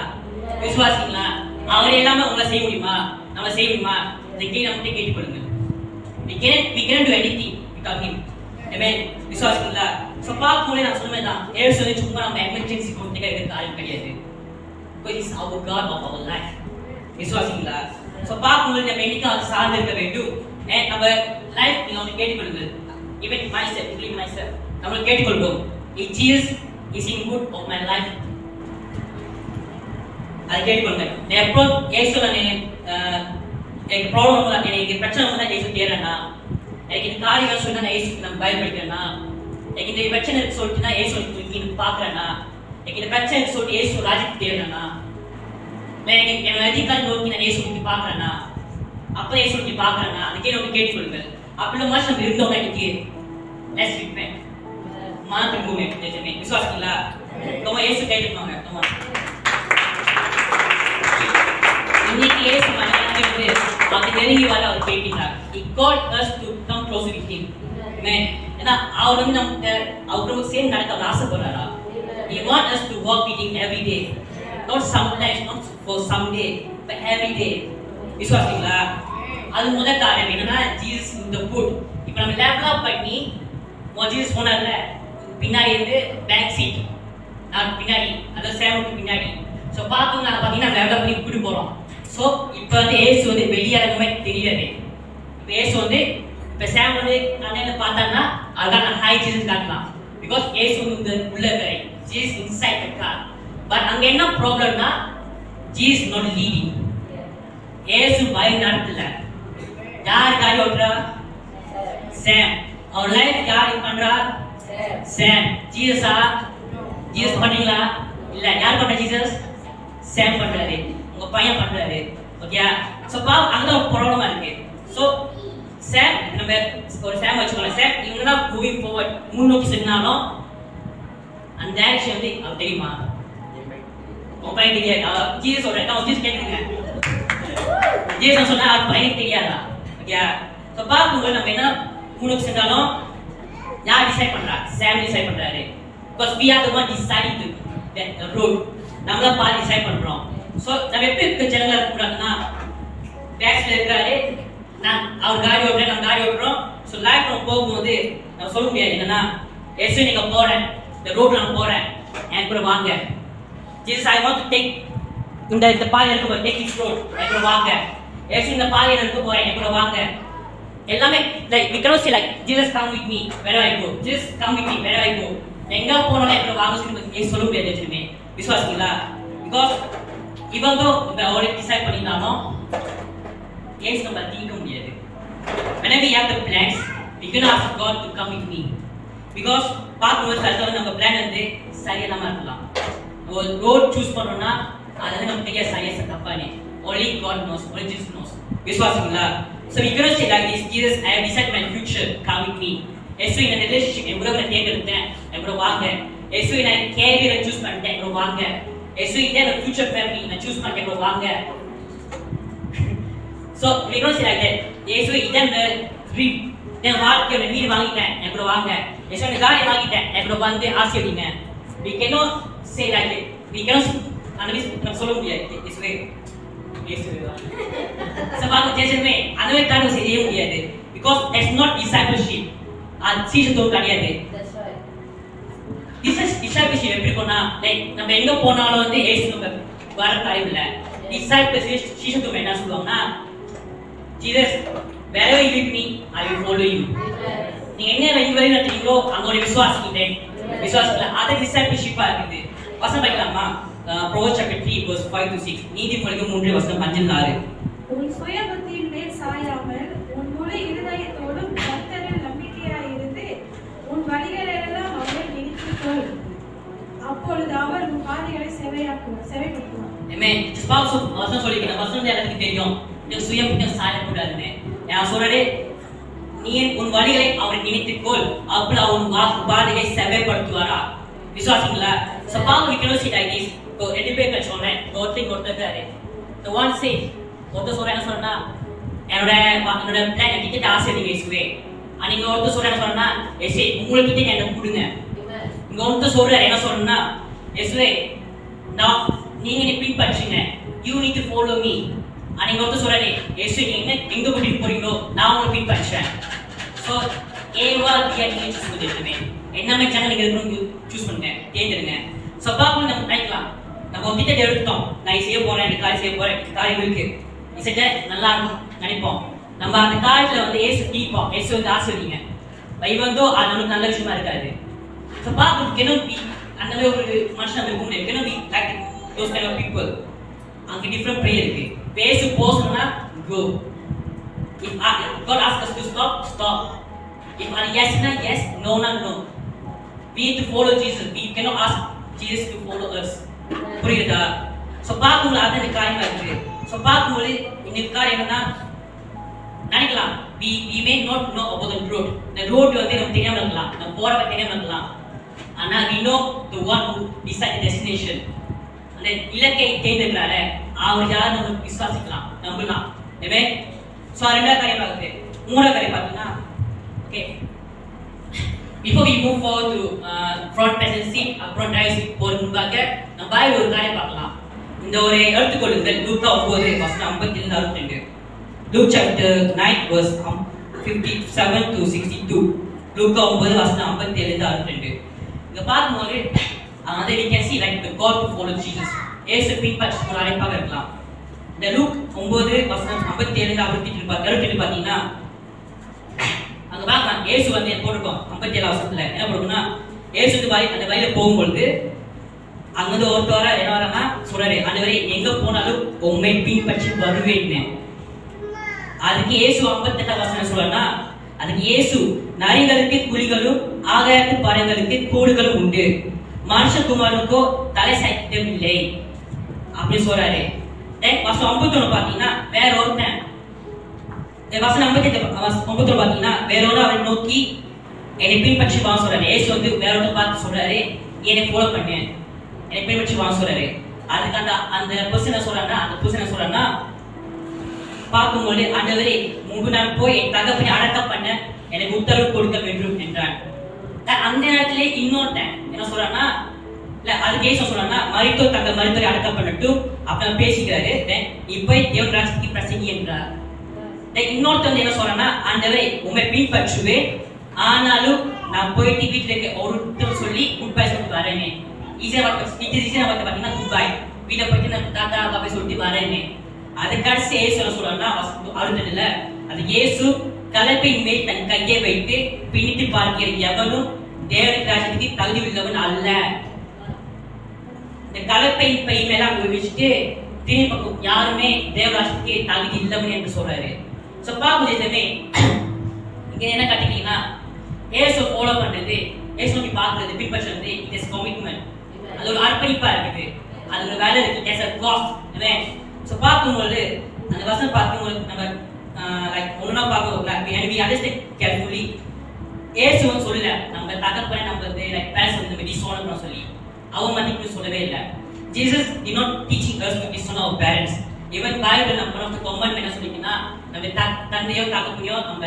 விசுவாசிங்களா? அவரை இல்லாம உங்களை செய்ய முடியுமா? நம்ம செய்ய முடியுமா? இதை நம்ம கேட்டுக்கொள்ளுங்க. we cannot do anything without him. Amen. விசுவாசிங்களா? சோ பாக்கும்போது நான் சொன்னேன், ஏசு வந்து சும்மா நம்ம எமர்ஜென்சி கொண்டு இருக்க காரியம் கிடையாது. because he is our God of our life. விசுவாசிங்களா? சோ பாக்கும்போது நம்ம என்னைக்கு அது சார்ந்து இருக்க வேண்டும். நம்ம லைஃப் நீங்க வந்து கேட்டுக்கொள்ளுங்க. even myself நம்ம கேட்டுக்கொள்வோம், if Jesus is in good of my life, அதை கேட்டுக்கொள்ளுங்க. எப்போ ஏசு எனக்கு ப்ராப்ளம் வந்தா, எனக்கு பிரச்சனை வந்தா ஏசு தேடுறேன்னா, எனக்கு இந்த காரியம் சொன்னா நான் ஏசுக்கு நம்ம பயன்படுத்துறேன்னா, எனக்கு இந்த பிரச்சனை சொல்லிட்டு நான் ஏசு பாக்குறேன்னா, எனக்கு இந்த பிரச்சனை சொல்லிட்டு ஏசு ராஜ்யத்துக்கு தேடுறேன்னா, எனக்கு என் அதிகாரி நோக்கி நான் ஏசு பாக்குறேன்னா, அப்ப ஏசு பாக்குறேன்னா, அந்த கேள்வி கேட்டுக்கொள்ளுங்க. அப்படி மாதிரி நம்ம இருந்தோம்னா இன்னைக்கு let's repent. மாத்திரமே நிஜமே. விசுவாசிங்களா? நம்ம ஏசு கேட்டுப்பாங்க. இன்னைக்கு ஏசு மனதாலே வந்து அவர் நெருங்கி வர அவர் கேட்கிறார். He called us to come close with him. Amen. ஏன்னா அவர் வந்து அவரோட சேர்ந்து நடக்க அவர் ஆசைப்படுறாரா? He want us to walk with him every day. Not sometimes, not for some day, but every day. விசுவாசிங்களா? அது முதல் காரியம் என்னன்னா ஜீசஸ் இந்த ஃபுட். இப்போ நம்ம டெவலப் பண்ணி ஜீசஸ் போனார்ல, பின்னாடி இருந்து பேக் சீட், நான் பின்னாடி, அதாவது சேவனுக்கு பின்னாடி. ஸோ பார்த்து நான் பார்த்தீங்கன்னா டெவலப் பண்ணி கூட்டு போகிறோம். ஸோ இப்போ வந்து ஏசு வந்து வெளியாகவே தெரியாது. இப்போ ஏசு வந்து இப்போ சேவன் வந்து கண்ணில் பார்த்தாங்கன்னா அதுதான் நான் ஹாய் ஜீசஸ் காட்டலாம். பிகாஸ் ஏசு வந்து உள்ள கரை, Jesus inside the car. But அங்கே என்ன ப்ராப்ளம்னா ஜீசஸ் நாட் லீடிங். ஏசு வழி நடத்தல. யார் காரி ஓட்டுறா? சேம். அவர் லைஃப் யார் பண்றா? சேம். ஜீசஸா? ஜீசஸ் பண்ணீங்களா? இல்ல. யார் பண்ற? ஜீசஸ் சேம் பண்றாரு, உங்க பையன் பண்றாரு. ஓகே. சோ அங்க ஒரு ப்ராப்ளமா இருக்கு. சோ சேம் நம்ம ஒரு சேம் வச்சுக்கலாம். சேம் இவங்க தான் மூவிங் ஃபார்வர்ட், முன்னோக்கி சென்னாலும் அந்த டைரக்ஷன் வந்து அவர் தெரியுமா? உங்க பையன் தெரியாது. ஜீசஸ் சொல்றேன், நான் ஜீசஸ் கேட்டுங்க. ஜீசஸ் சொன்னா அவர் பையன் தெரியாதா? ஓகே. சோ பாக்கும்போது நம்ம என்ன முன்னோக்கி சென்றாலும் யார் டிசைட் பண்றா? சேம் டிசைட் பண்றாரு. because we are the one deciding to road நம்மள பாதி டிசைட் பண்றோம். சோ நம்ம எப்படி ஜனங்களா இருக்கக்கூடாதுன்னா பேக்ஸ்ல இருக்காரு, நான் அவர் காடி ஓட்டுறேன், நம்ம காடி ஓட்டுறோம். ஸோ லைஃப்ல போகும்போது நம்ம சொல்ல முடியாது என்னன்னா எஸ்வி நீங்க போறேன், இந்த ரோட்ல நான் போறேன், எனக்கு கூட வாங்க. Jesus I want to take இந்த பாதையில இருக்க போறேன், டேக் திஸ் ரோட், எனக்கு கூட வாங்க. எஸ்வி இந்த பாதையில இருக்க போறேன், எனக்கு கூட வாங்க. எல்லாமே like we cannot say like Jesus come with me wherever I go, Jesus come with me wherever I go. எங்க போனாலும் எனக்கு வாங்க சொல்லி சொல்ல முடியாது எதுவுமே. விசுவாசிங்களா? பிகாஸ் இவன் தான் நம்ம ஆல்ரெடி டிசைட் பண்ணிட்டாலும் ஏஸ் நம்ம தீர்க்க முடியாது. whenever we have the plans we can ask God to come with me because பார்க்கும்போது அடுத்தவங்க நம்ம பிளான் வந்து சரியில்லாம இருக்கலாம். ஒரு ரோட் சூஸ் பண்ணோம்னா அது வந்து நமக்கு தெரியாது சரியா தப்பானே. only God knows, only Jesus knows. விசுவாசிங்களா? so we cannot say like this, Jesus I have decided my future, come with me. எஸ்வி இந்த ரிலேஷன்ஷிப் என் கூட தேர்ந்தெடுத்தேன், என் கூட வாங்க. எஸ்வி நான் கேரியரை சூஸ் பண்ணிட்டேன், என் கூட வாங்க. எஸ்வி இதே நான் ஃபியூச்சர் ஃபேமிலி நான் சூஸ் பண்ணிட்டேன், என் கூட வாங்க. so we cannot say like that. எஸ்வி இதே ட்ரீம் என் வாழ்க்கையோட வீடு வாங்கிட்டேன், என் கூட வாங்க. எஸ்வி நான் காடி வாங்கிட்டேன், என் கூட வந்து ஆசீர்வதிங்க. we cannot say like that. we cannot நம்ம சொல்ல முடியாது எஸ்வி சபாக்கு ஜெசமே அதுவே காரண செய்ய முடியாது because that's not discipleship. அது சீஷத்துவம் கிடையாது. that's right. this is discipleship எப்படி போனா லைக் நம்ம எங்க போனாலும் வந்து ஏசு நம்ம வர டைம் இல்ல. discipleship சீஷத்துவம் என்ன சொல்லுவாங்கன்னா Jesus wherever you lead me I will follow you. நீ என்ன எங்க வழி நடத்துறீங்களோ அங்க விசுவாசிக்கிறேன். விசுவாசத்துல அது discipleship-ஆ இருக்குது. வசனம் படிக்கலாமா? Proverbs chapter 3 verse 5 to 6. நீதிமொழிகள் 3 வசனம் 5 6. உன் சுய புத்தியின் மேல் சாயாமல் உன் முழு இருதயத்தோடும் கர்த்தரில் நம்பிக்கையாய் இருந்து உன் வழிகளெல்லாம் அவரை நினைத்துக்கொள், அப்பொழுது அவர் உன் பாதைகளை செவைப்படுத்துவார். ஆமென். ஜஸ்பாஸ் வசனம் சொல்லிக்கிறேன். வசனம் எனக்கு தெரியும். நீ சுய புத்தியை சாயக்கூடாதுன்னு. நான் சொல்றேன் நீ உன் வழிகளை அவரை நினைத்துக்கொள், அப்பொழுது அவர் உன் பாதைகளை செவைப்படுத்துவாரா? விசுவாசிங்களா? So Paul we cannot see like this. So எடுப்பேக்க சொன்னேன் ஒருத்தருக்காரு the one say ஒருத்தர் சொல்றேன் சொன்னா என்னோட பிளான் கிட்ட ஆசை நீங்க இயேசுவே. நீங்க ஒருத்தர் சொல்றேன் சொன்னா இயேசு உங்களுக்கு கிட்ட என்ன கொடுங்க. இங்க ஒருத்தர் சொல்றாரு என்ன சொல்றேன்னா இயேசுவே நான் நீங்க என்ன பின்பற்றுங்க, you need to follow me. நீங்க ஒருத்தர் சொல்றாரு இயேசு நீங்க எங்க கூட்டிட்டு போறீங்களோ நான் உங்களை பின்பற்றுறேன். So ஏவா நீங்க சூஸ் பண்ணிடுங்க. என்னமே சேனல் நீங்க சூஸ் பண்ணுங்க, தேர்ந்தெடுங்க. சோ பாப்போம் நம்ம நினைக்கலாம் நம்ம ஒரு திட்டத்தை எடுத்துட்டோம், நான் செய்ய போறேன், இந்த காரியம் செய்ய போறேன், காரியம் இருக்கு இசைட்ட நல்லா இருக்கும் நினைப்போம். நம்ம அந்த காரியத்துல வந்து ஏசு தீப்போம், ஏசு வந்து ஆசீர்வதிங்க. இவந்தோ அது நமக்கு நல்ல விஷயமா இருக்காது. சோ பாப்போம் cannot be அந்த மாதிரி ஒரு மனுஷன் இருக்க முடியாது. cannot be like those kind of people. அங்க டிஃபரண்ட் ப்ரேயர் இருக்கு. பேசு போஸ்னா go. if God asks us to stop, stop. if yes na yes, no na no. we need to follow Jesus. we cannot ask Jesus to follow us. புரியுதா? So பாக்கும்போது அந்த காரியமா இருக்கு. So பாக்கும்போது இந்த காரியம் என்னன்னா நினைக்கலாம் we may not know about the road. the road வந்து நமக்கு தெரியாம இருக்கலாம், நம்ம போற வழி தெரியாம இருக்கலாம். ஆனா we know the one who decide the destination. அந்த இலக்கை தேர்ந்தெடுக்கிறாரே அவர் யார் நம்ம விசுவாசிக்கலாம், நம்பலாம். ஆமென். சோ ரெண்டா காரியம் ஆகுது. மூணாவது காரியம் பாத்தீங்கன்னா okay before we move forward to front passenger seat, front driver seat போற முன்பாக நம்ம பைபிள் ஒரு காரியம் பார்க்கலாம். இந்த ஒரு எடுத்துக்கொள்ளுங்கள் லூக்கா 9 வசனம் 57 62. Luke chapter 9 verse 57 to 62. லூக்கா 9 வசனம் 57 62. இங்க பாக்கும்போது அதை we can see like the call to follow Jesus. இயேசு பின்பற்ற ஒரு அழைப்பாக இருக்கலாம். இந்த லூக் 9 வசனம் 57 62 பாத்தீங்கன்னா அங்க பார்க்கலாம் இயேசு வந்து என்ன போட்டுருக்கோம் 57 வசனத்துல என்ன போடுறோம்னா இயேசு அந்த வழியில போகும்போது அங்க ஒருத்தவர என்ன வரனா சொல்றாரு ஆண்டவரே எங்க போனாலும் உம்மை பின்பற்றி வருவேன்னு. அதுக்கு இயேசு 58 வசனம் சொல்றனா அதுக்கு இயேசு நரிகளுக்கு குழிகளும் ஆகாயத்து பறவைகளுக்கு கூடுகளும் உண்டு, மனுஷகுமாரனுக்கோ தலை சாய்த்திடம் இல்லை அப்படி சொல்றாரு. வசனம் 51 பாத்தீங்கன்னா வேற ஒருத்தன் வசனம் 59 பாத்தீங்கன்னா வேறொரு அவரை நோக்கி என்னை பின்பற்றி வா சொல்றாரு. இயேசு வந்து வேறொரு பார்த்து சொல்றாரு என்னை ஃபாலோ பண்ணு, என்னை பின்பற்றி வா சொல்றாரு. அதுக்கு அந்த பர்சனை சொல்றானா அந்த பர்சனை சொல்றானா பார்க்கும்போது ஆண்டவரே முன்பு நான் போய் என் தகப்பனை அடக்கம் பண்ண எனக்கு உத்தரவு கொடுக்க வேண்டும் என்றான். அந்த நேரத்திலே இன்னொருத்தன் என்ன சொல்றானா இல்ல அதுக்கு ஏன் சொல்றாங்கன்னா மரித்தோர் தங்கள் மரித்தோரை அடக்கம் பண்ணட்டும் அப்ப பேசிக்கிறாரு. இப்போ தேவன் ராஜ்யத்துக்கு பிரசங்கி என்றார். இன்னொருத்தர் என்ன சொல்றாங்கன்னா ஆண்டவரே உண்மை பின்பற்றுவே, ஆனாலும் நான் போயிட்டு வீட்டுல இருக்க ஒருத்தர் சொல்லி குட் பை சொல்லிட்டு வரேனே. ஈஸியா பார்த்து பாத்தீங்கன்னா குட் பை, வீட்டை போயிட்டு நான் தாத்தா பாப்பா சொல்லிட்டு வரேனே. அதுக்கடுத்து ஏசு என்ன சொல்றாங்கன்னா அறுத்ததுல அது இயேசு கலப்பையின் மேல் தன் கையை வைத்து பின்னிட்டு பார்க்கிற எவனும் தேவனுக்கு ராஜ்யத்துக்கு தகுதி உள்ளவன் அல்ல. இந்த கலப்பையின் பை மேல அங்க வச்சுட்டு திரும்பி பக்கம் யாருமே தேவராஜ்யத்துக்கு தகுதி இல்லவன் என்று சொல்றாரு. சோ பாக்குறதுமே இங்க என்ன கட்டிட்டீங்கன்னா ஏசு ஃபாலோ பண்றது, ஏசு நோக்கி பார்க்கிறது, பின்பற்றுறது, இட் இஸ் கமிட்மெண்ட். அது ஒரு அர்ப்பணிப்பா இருக்குது, அது ஒரு வேலை இருக்கு, இட்ஸ் a cost. சோ பார்க்கும்போது அந்த வசனம் பார்க்கும்போது நம்ம லைக் ஒண்ணா பார்க்க we understand carefully. ஏசு வந்து சொல்லல நம்ம தகப்பனை நம்ம வந்து லைக் பேரண்ட்ஸ் வந்து டிஸ்ஹானர் பண்ண சொல்லி அவங்க மதிப்பு சொல்லவே இல்லை. Jesus did not teaching us to dishonor our parents. Even Bible நம்ம one of the commandment என்ன சொல்லிருக்குன்னா நம்ம தந்தையோ தகப்பனையோ நம்ம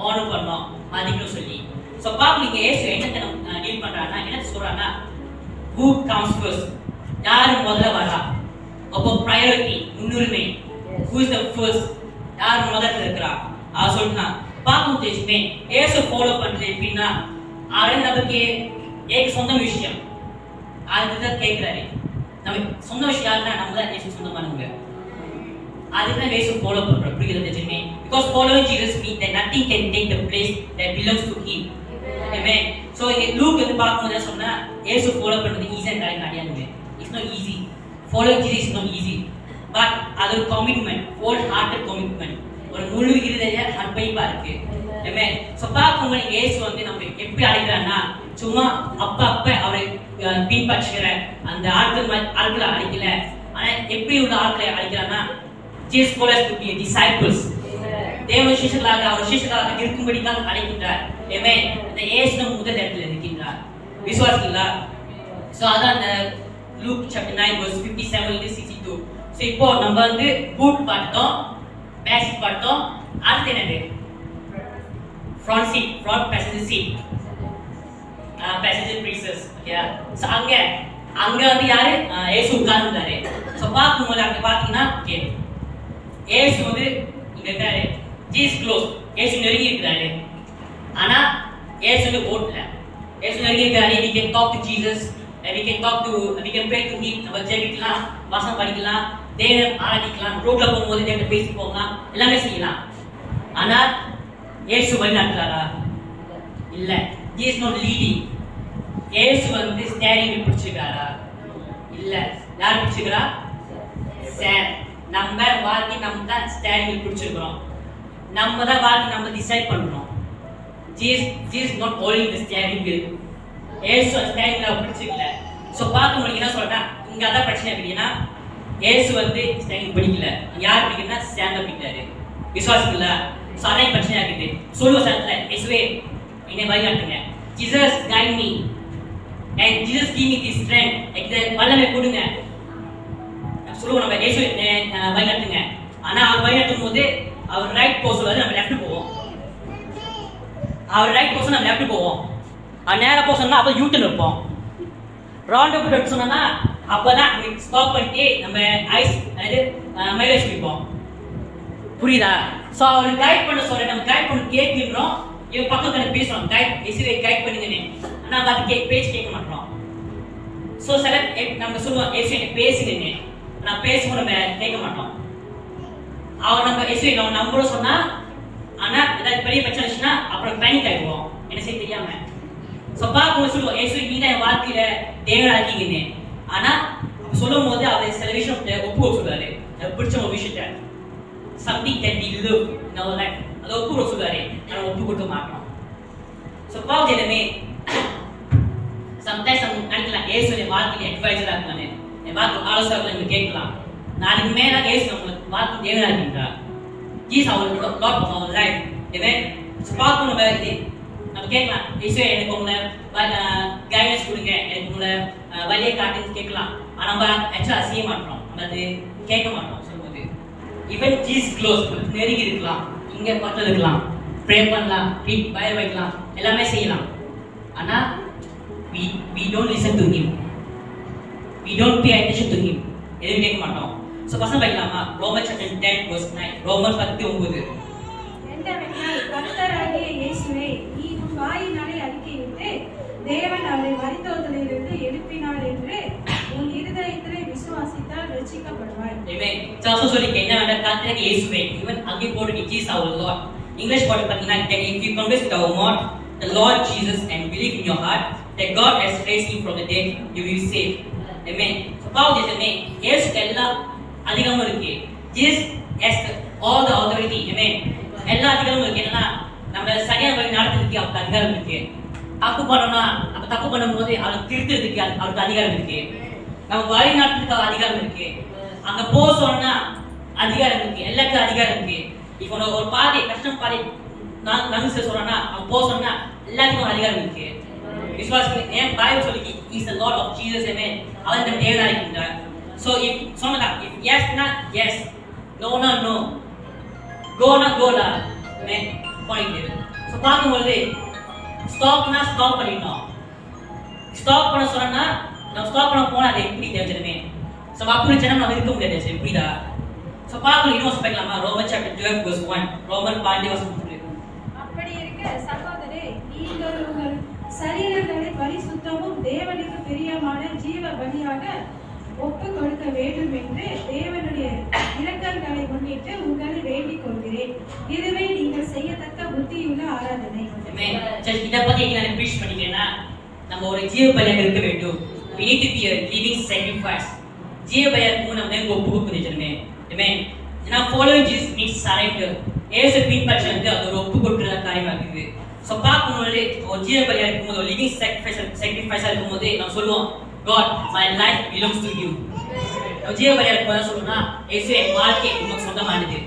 ஆனர் பண்ணோம் மதிக்கணும் சொல்லி. சோ பாப்பீங்க ஏசு என்ன டீல் பண்றாருன்னா என்ன சொல்றாருன்னா who comes first, யார் முதல்ல வரா, அப்போ priority முன்னுரிமை, who is the first, யார் முதல்ல இருக்கறா ஆ சொல்றா. பாக்கும் தேஜ்மே ஏசு ஃபாலோ பண்றது எப்படின்னா அவரே நமக்கு ஏக சொந்த விஷயம் அதுதான் கேட்கிறாரு. நம்ம சொந்த விஷயம் யாருன்னா நம்ம தான் ஏசு சொந்தமானவங்க, அதுதான் ஏசு ஃபாலோ பண்றோம். புரியுது தெரியுமே? because following Jesus means that nothing can take the place that belongs to him. Amen. So இங்க லூக் வந்து பாக்கும்போது சொன்னா ஏசு ஃபாலோ பண்றது ஈஸியா கிடையாது. It's not easy. Following Jesus is not easy. But அது ஒரு commitment, whole hearted commitment. ஒரு முழு இருதய அர்ப்பணிப்பா இருக்கு. Amen. So பாக்கும்போது இயேசு வந்து நம்ம எப்படி அழைக்கிறான்னா சும்மா அப்பா அவரை பின்பற்றுகிற அந்த ஆட்களை அழைக்கல, ஆனா எப்படி உள்ள ஆட்களை அழைக்கிறான்னா Jesus called us to be disciples. தேவ சிஷ்யர்களாக அவர் சிஷ்யர்களாக இருக்கும்படியாக அழைக்கின்றார். Amen. இந்த இயேசு நம்ம முதல் இடத்துல இருக்கின்றார். விசுவாசிங்களா? சோ அதான் அந்த Luke chapter 9 verse 57 to 62. So இப்போ நம்ம வந்து boot பார்த்தோம், பேக் பார்த்தோம், அடுத்து என்னது? front seat, front passenger seat, passenger princess. Okay. So அங்க வந்து யாரு? இயேசு உட்கார்ந்தாரு. சோ பாக்கும்போது அங்க பாத்தீங்கன்னா ஓகே இயேசு வந்து இங்க இருக்காரு, ஜீசஸ் க்ளோஸ், இயேசு நெருங்கி இருக்காரு. ஆனா இயேசு வந்து ஓட்டல, இயேசு நெருங்கி இருக்காரு. we can talk to Jesus and we can pray to him. நம்ம ஜெபிக்கலாம், வசனம் படிக்கலாம், தேவனை ஆராதிக்கலாம், ரோட்ல போகும்போது தேவனை பேசி போகலாம், எல்லாமே செய்யலாம். ஆனா இயேசு வழி நடத்துறாரா? இல்ல. Jesus not leading. இயேசு வந்து ஸ்டீரிங் பிடிச்சிருக்காரா? இல்ல. யார் பிடிச்சிருக்கா? சார். நம்ம வாழ்க்கை நம்ம தான் ஸ்டீரிங் பிடிச்சிருக்கிறோம், நம்ம தான் வாழ்க்கை நம்ம டிசைட் பண்றோம். Jesus not holding the steering wheel. இயேசு ஸ்டீரிங்ல பிடிச்சிக்கல. சோ பாக்கும்போது என்ன சொல்றா இங்க அதான் பிரச்சனை அப்படினா இயேசு வந்து ஸ்டீரிங் பிடிக்கல, யார் பிடிக்கனா ஸ்டாண்ட் அப் பிடிக்காரு. விசுவாசிங்களா? சோ அதான் பிரச்சனை ஆகுது. சொல்லுவ சத்தல இயேசுவே என்னை வழி நடத்துங்க, Jesus guide me and Jesus give me this strength, எனக்கு வல்லமை கொடுங்க சொல்லுவோம். நம்ம இயேசு வழி நடத்துங்க, ஆனா அவர் வழி நடத்தும் போது அவர் ரைட் போக சொல்லுவாரு, நம்ம லெஃப்ட் போவோம். அவர் ரைட் போக சொன்னா நம்ம லெஃப்ட் போவோம், அவர் நேரா போக சொன்னா அப்ப யூ டர்ன் வைப்போம். ரவுண்ட் அப் எடுத்து சொன்னா அப்பதான் ஸ்டாப் பண்ணிட்டு நம்ம ஐஸ் அதாவது மைலேஜ் பிடிப்போம். புரியுதா? சோ அவர் கைட் பண்ண சொல்ற, நம்ம கைட் பண்ண கேட்கிறோம், இவன் பக்கத்துல பேசுறோம், கைட் இசுவே கைட் பண்ணுங்கன்னு, ஆனா அது பேச்சு கேட்க மாட்டோம். சோ சில நம்ம சொல்லுவோம் இயேசு என்ன பேசுங்க, நான் பேசும்போது நம்ம கேட்க மாட்டோம். அவர் நம்ம இயேசு நம்ம நம்புறோம் சொன்னா, ஆனா ஏதாவது பெரிய பிரச்சனை இருந்துச்சுன்னா அப்புறம் பேனிக் ஆயிடுவோம், என்ன செய்ய தெரியாம. சோ பாக்கும்போது சொல்லுவோம் இயேசு நீங்க என் வாழ்க்கையில தேவனாக்கீங்கன்னு, ஆனா சொல்லும் போது அவர் சில விஷயம் ஒப்பு சொல்லுவாரு, பிடிச்ச ஒரு விஷயத்த something that we love in our life அதை ஒப்பு சொல்லுவாரு, ஆனா ஒப்பு கொடுக்க மாட்டோம். சோ பாவஜனமே sometimes நம்ம நினைக்கலாம் இயேசு என் வாழ்க்கையில அட்வைசரா இருக்கானே, என் வாழ்க்கை ஆலோசகர்களா நீங்க கேட்கலாம். நாளைக்கு மேல இயேசு நம்மளுக்கு வாழ்க்கை தேவனாக்கின்றார். Jesus our God of our life. Amen. So பாக்கணும் நம்ம கேட்கலாம், இயேசுவே எனக்கு உங்களை கைடன்ஸ் கொடுங்க, எனக்கு உங்களை வழியை காட்டுன்னு கேட்கலாம். ஆனா நம்ம ஆக்சுவலா செய்ய மாட்டோம், நம்ம அது கேட்க மாட்டோம். சொல்லும்போது ஈவன் ஜீசஸ் க்ளோஸ் நெருங்கி இருக்கலாம், இங்க பக்கத்துல இருக்கலாம், ப்ரே பண்ணலாம், பைபிள் வைக்கலாம், எல்லாமே செய்யலாம். ஆனா we don't listen to him. we don't pay attention to him. எதுவும் கேட்க மாட்டோம். So பசங்க படிக்கலாமா? Romans chapter 10 verse 9. ரோமர் 10:9. என்னவென்றால் கர்த்தராகிய இயேசுவை நீ உன் வாயினாலே அறிக்கையிட்டு தேவன் அவரை மரித்தோரிலிருந்து எழுப்பினார் என்று உன் இருதயத்திலே விசுவாசித்தால் ரட்சிக்கப்படுவாய். Amen. So also சொல்லிக்க என்னவென்றால் கர்த்தராகிய இயேசுவை even அங்கே போட்டு Jesus our Lord. இங்கிலீஷ் போட்டு பார்த்தீங்கன்னா if you confess with our mouth the Lord Jesus and believe in your heart that God has raised him from the dead, you will be saved. Amen. So Paul says, amen. இயேசுக்கு எல்லா அதிகாரமும் இருக்கு. Jesus has all the authority. Amen. எல்லா அதிகாரமும் இருக்கு. என்னன்னா நம்ம சரியான வழி நடத்துறதுக்கு அவருக்கு அதிகாரம் இருக்கு. தப்பு பண்ணோம்னா அப்ப தப்பு பண்ணும்போது அவரை திருத்துறதுக்கு அவருக்கு அதிகாரம் இருக்கு. நம்ம வழி நடத்துறதுக்கு அதிகாரம் இருக்கு. அங்க போக சொன்னா அதிகாரம் இருக்கு. எல்லாத்துக்கும் அதிகாரம் இருக்கு. இப்போ ஒரு பாதி கஷ்டம் பாதி நான் சொல்றேன்னா அவன் போக சொன்னா எல்லாத்துக்கும் அதிகாரம் இருக்கு. விசுவாசம் ஏன் பைபிள் சொல்லி is the Lord of Jesus. Amen. அவர் நம்ம தேவனா இருக்கின்றார். So if சொன்னதா if yes na yes, no na no, go na go la. Amen. Point. So பாக்கும்போது ஸ்டாப் na ஸ்டாப் பண்ணிடணும். ஸ்டாப் பண்ண சொன்னா நம்ம ஸ்டாப் பண்ண போனா அது எப்படி தெரிஞ்சிருமே. So அப்படி சொன்னா நம்ம இருக்க முடியாது. எப்படிடா? So பாக்கணும் இன்னொரு படிக்கலாமா? Roman chapter 12 verse 1. Roman 12 verse 1. அப்படி இருக்க சகோதரரே நீங்கள் உங்கள் சரீரங்களை பரிசுத்தமும் தேவனுக்கு பிரியமான ஜீவ பலியாக ஒப்பு கொடுக்க வேண்டும் என்று தேவனுடைய இரக்கங்களை முன்னிட்டு உங்களை வேண்டிக் கொள்கிறேன். இதுவே நீங்கள் செய்யத்தக்க புத்தியுள்ள ஆராதனை. ஆமென். சரி, இத பத்தி நான் ப்ரீச் பண்ணிட்டேனா நம்ம ஒரு ஜீவ பலியாக இருக்க வேண்டும். We need to be a living sacrifice. ஜீவ பலியாக நம்ம ஒப்பு கொடுக்கணும். ஆமென். நான் following Jesus means surrender. ஏசு பின்பற்றுறது அது ஒரு ஒப்பு கொடுக்கிற காரியமா இருக்குது. சோ பாக்கும்போது ஒரு ஜீவ பலியா இருக்கும்போது ஒரு லிவிங் sacrifice இருக்கும்போது நான் சொல்லுவோம் God my life belongs to you. நம்ம ஜீவ பலியா இருக்கும்போது சொல்றோம்னா ஏசு என் வாழ்க்கை உனக்கு சொந்தமானது.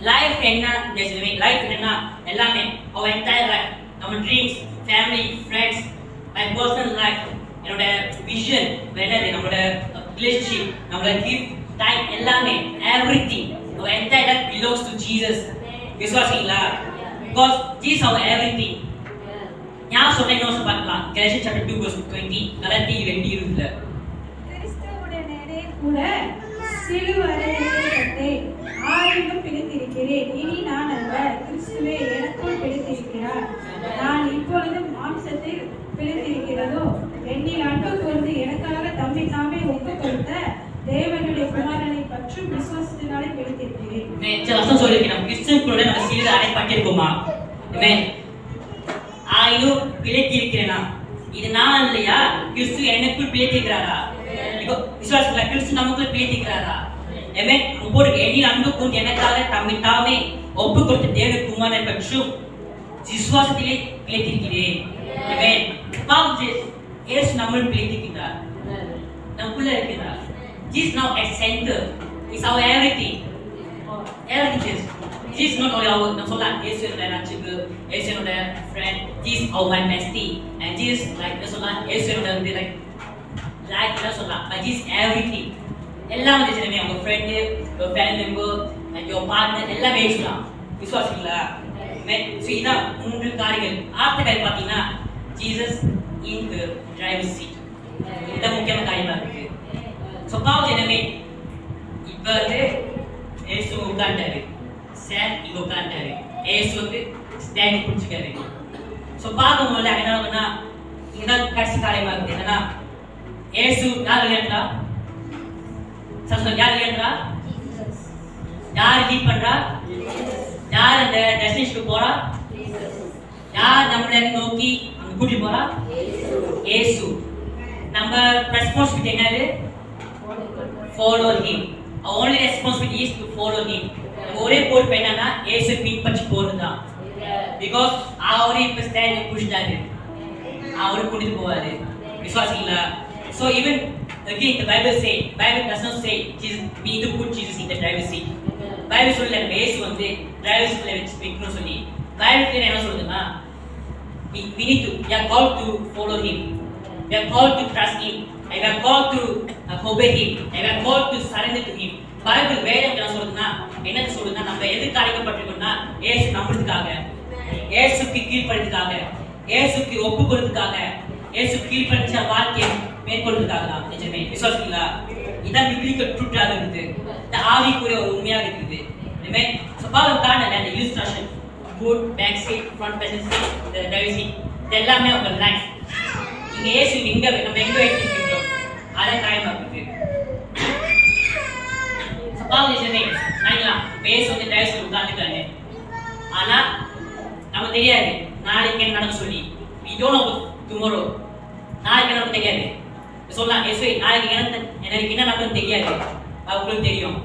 லைஃப் என்ன லிவிங் லைஃப் என்னன்னா எல்லாமே our entire life, நம்ம dreams, family, friends, my personal life, என்னோட விஷன், என்னது நம்மளோட ரிலேஷன்ஷிப், நம்மளோட கிஃப்ட், டைம் எல்லாமே everything our entire life belongs to Jesus. விசுவாசிங்களா? Because Jesus our everything. ஞாபகம் சொன்ன இன்னொரு பார்க்கலாம். Galatians chapter 2 verse 20. கலாத்திய 2:20. கிறிஸ்துவுடனே கூட சிலுவையிலே ஆயினும் பிடித்திருக்கிறேன். இனி நான் அல்ல, கிறிஸ்துவே எனக்குள் பிடித்திருக்கிறார். நான் இப்பொழுது மாம்சத்தில் பிடித்திருக்கிறதோ என்னில் அன்பு கூர்ந்து எனக்காக தம்மை தாமே ஒப்புக் கொடுத்த தேவனுடைய குமாரனை பற்றும் விசுவாசத்தினாலே பிடித்திருக்கிறேன். வசனம் சொல்லிருக்கு நம்ம கிறிஸ்துவுக்குள்ள நம்ம சிலுவை அறையப்பட்டிருக்கோமா? ஆமென். ஆயினும் பிழைத்திருக்கிறேனா? இது நான் இல்லையா? கிறிஸ்து எனக்குள் பிழைத்திருக்கிறாரா? விசுவாசத்துல கிறிஸ்து நமக்குள் பிழைத்திருக்கிறாரா? ஆமென். உங்களோட என்னில் அன்பு கூர்ந்து எனக்காக தம்மை தாமே ஒப்புக் கொடுத்த தேவனுடைய குமாரனை பற்றும் விசுவாசத்திலே பிழைத்திருக்கிறேன். ஆமென். பாருங்க, இயேசு நம்முள் பிழைத்திருக்கிறார். நமக்குள்ள இருக்கிறார். Jesus now at center. Is our everything. Everything. Jesus not only our நம்ம சொல்லலாம் இயேசுவோட நட்பு, இயேசுவோட friend, Jesus our my bestie, and Jesus like நம்ம சொல்லலாம் இயேசுவோட வந்து like என்ன சொல்லலாம், but Jesus everything. எல்லாம் வந்து சொல்லுமே உங்க friend, your family member, and your partner எல்லாம் பேசலாம். விசுவாசிங்களா? So இதான் மூன்று காரியங்கள். அடுத்த காரியம் பார்த்தீங்கன்னா Jesus in the driver's seat. இது முக்கியமான காரியமா இருக்கு. So பாவம் என்னமே இப்ப வந்து ஏசு உட்கார்ந்தாரு, சார் இங்க உட்கார்ந்தாரு, ஏசு வந்து ஸ்டாண்ட் பிடிச்சிக்காரு. So பார்க்கும்போது என்னன்னா இதுதான் கடைசி காரியமா இருக்கு. என்னன்னா ஏசு யார் இல்லையா? யார் இல்லையா? யார் லீட் பண்றா? யார் அந்த டெஸ்டினேஷனுக்கு போறா? யார் நம்மளை நோக்கி அங்க கூட்டி போறா? ஏசு. நம்ம ரெஸ்பான்சிபிலிட்டி என்னது? Follow him. Our only responsibility is to follow him. ஒரே போல் என்னன்னா ஏசு பின்பற்றி போறதுதான். Because அவரே இப்ப ஸ்டாண்ட் புஷ்டாரு, அவரு கூட்டிட்டு போவாரு. விசுவாசிங்களா? So even again the Bible does not say Jesus, we need to put Jesus in the driver's seat. Bible சொல்லல ஏசு வந்து driver's seatல வச்சு வைக்கணும் சொல்லி. Bible என்ன சொல்லுதுன்னா we need to, we are called to follow him. We are called to trust him. I am called to obey him. I am called to surrender to him. Bible வேதம் என்ன சொல்லுதுன்னா நம்ம எதுக்கு அழைக்கப்பட்டிருக்கோம்னா இயேசு நம்புறதுக்காக, இயேசுக்கு கீழ்ப்படிறதுக்காக, இயேசுக்கு ஒப்பு கொடுக்கிறதுக்காக, இயேசு கீழ்ப்படிச்ச வாழ்க்கையை மேற்கொள்வதாக தான் நிஜமே விசுவாசிங்களா? இதான் பிப்ளிக்கல் ட்ரூத்தாக இருக்குது, இந்த ஆவிக்குரிய ஒரு உண்மையாக இருக்குது. இனிமே சுபாவம் காரணம் அந்த illustration good back side front page இந்த டைவர்சி எல்லாமே உங்க லைஃப் இங்க ஏசு எங்க நம்ம எங்க வைக்கிறோம் அதை காயமாக்குது. சுபாவம் நிஜமே நினைக்கலாம் பேச வந்து டைவர்சி உட்காந்துட்டாங்க, ஆனா நமக்கு தெரியாது நாளைக்கு என்ன நடக்கும் சொல்லி. we don't know tomorrow. நாளைக்கு என்ன நடக்கும் தெரியாது. சொல்லலாம் ஏசு நாளைக்கு எனக்கு என்ன நடக்கும் தெரியாது, உங்களுக்கு தெரியும்.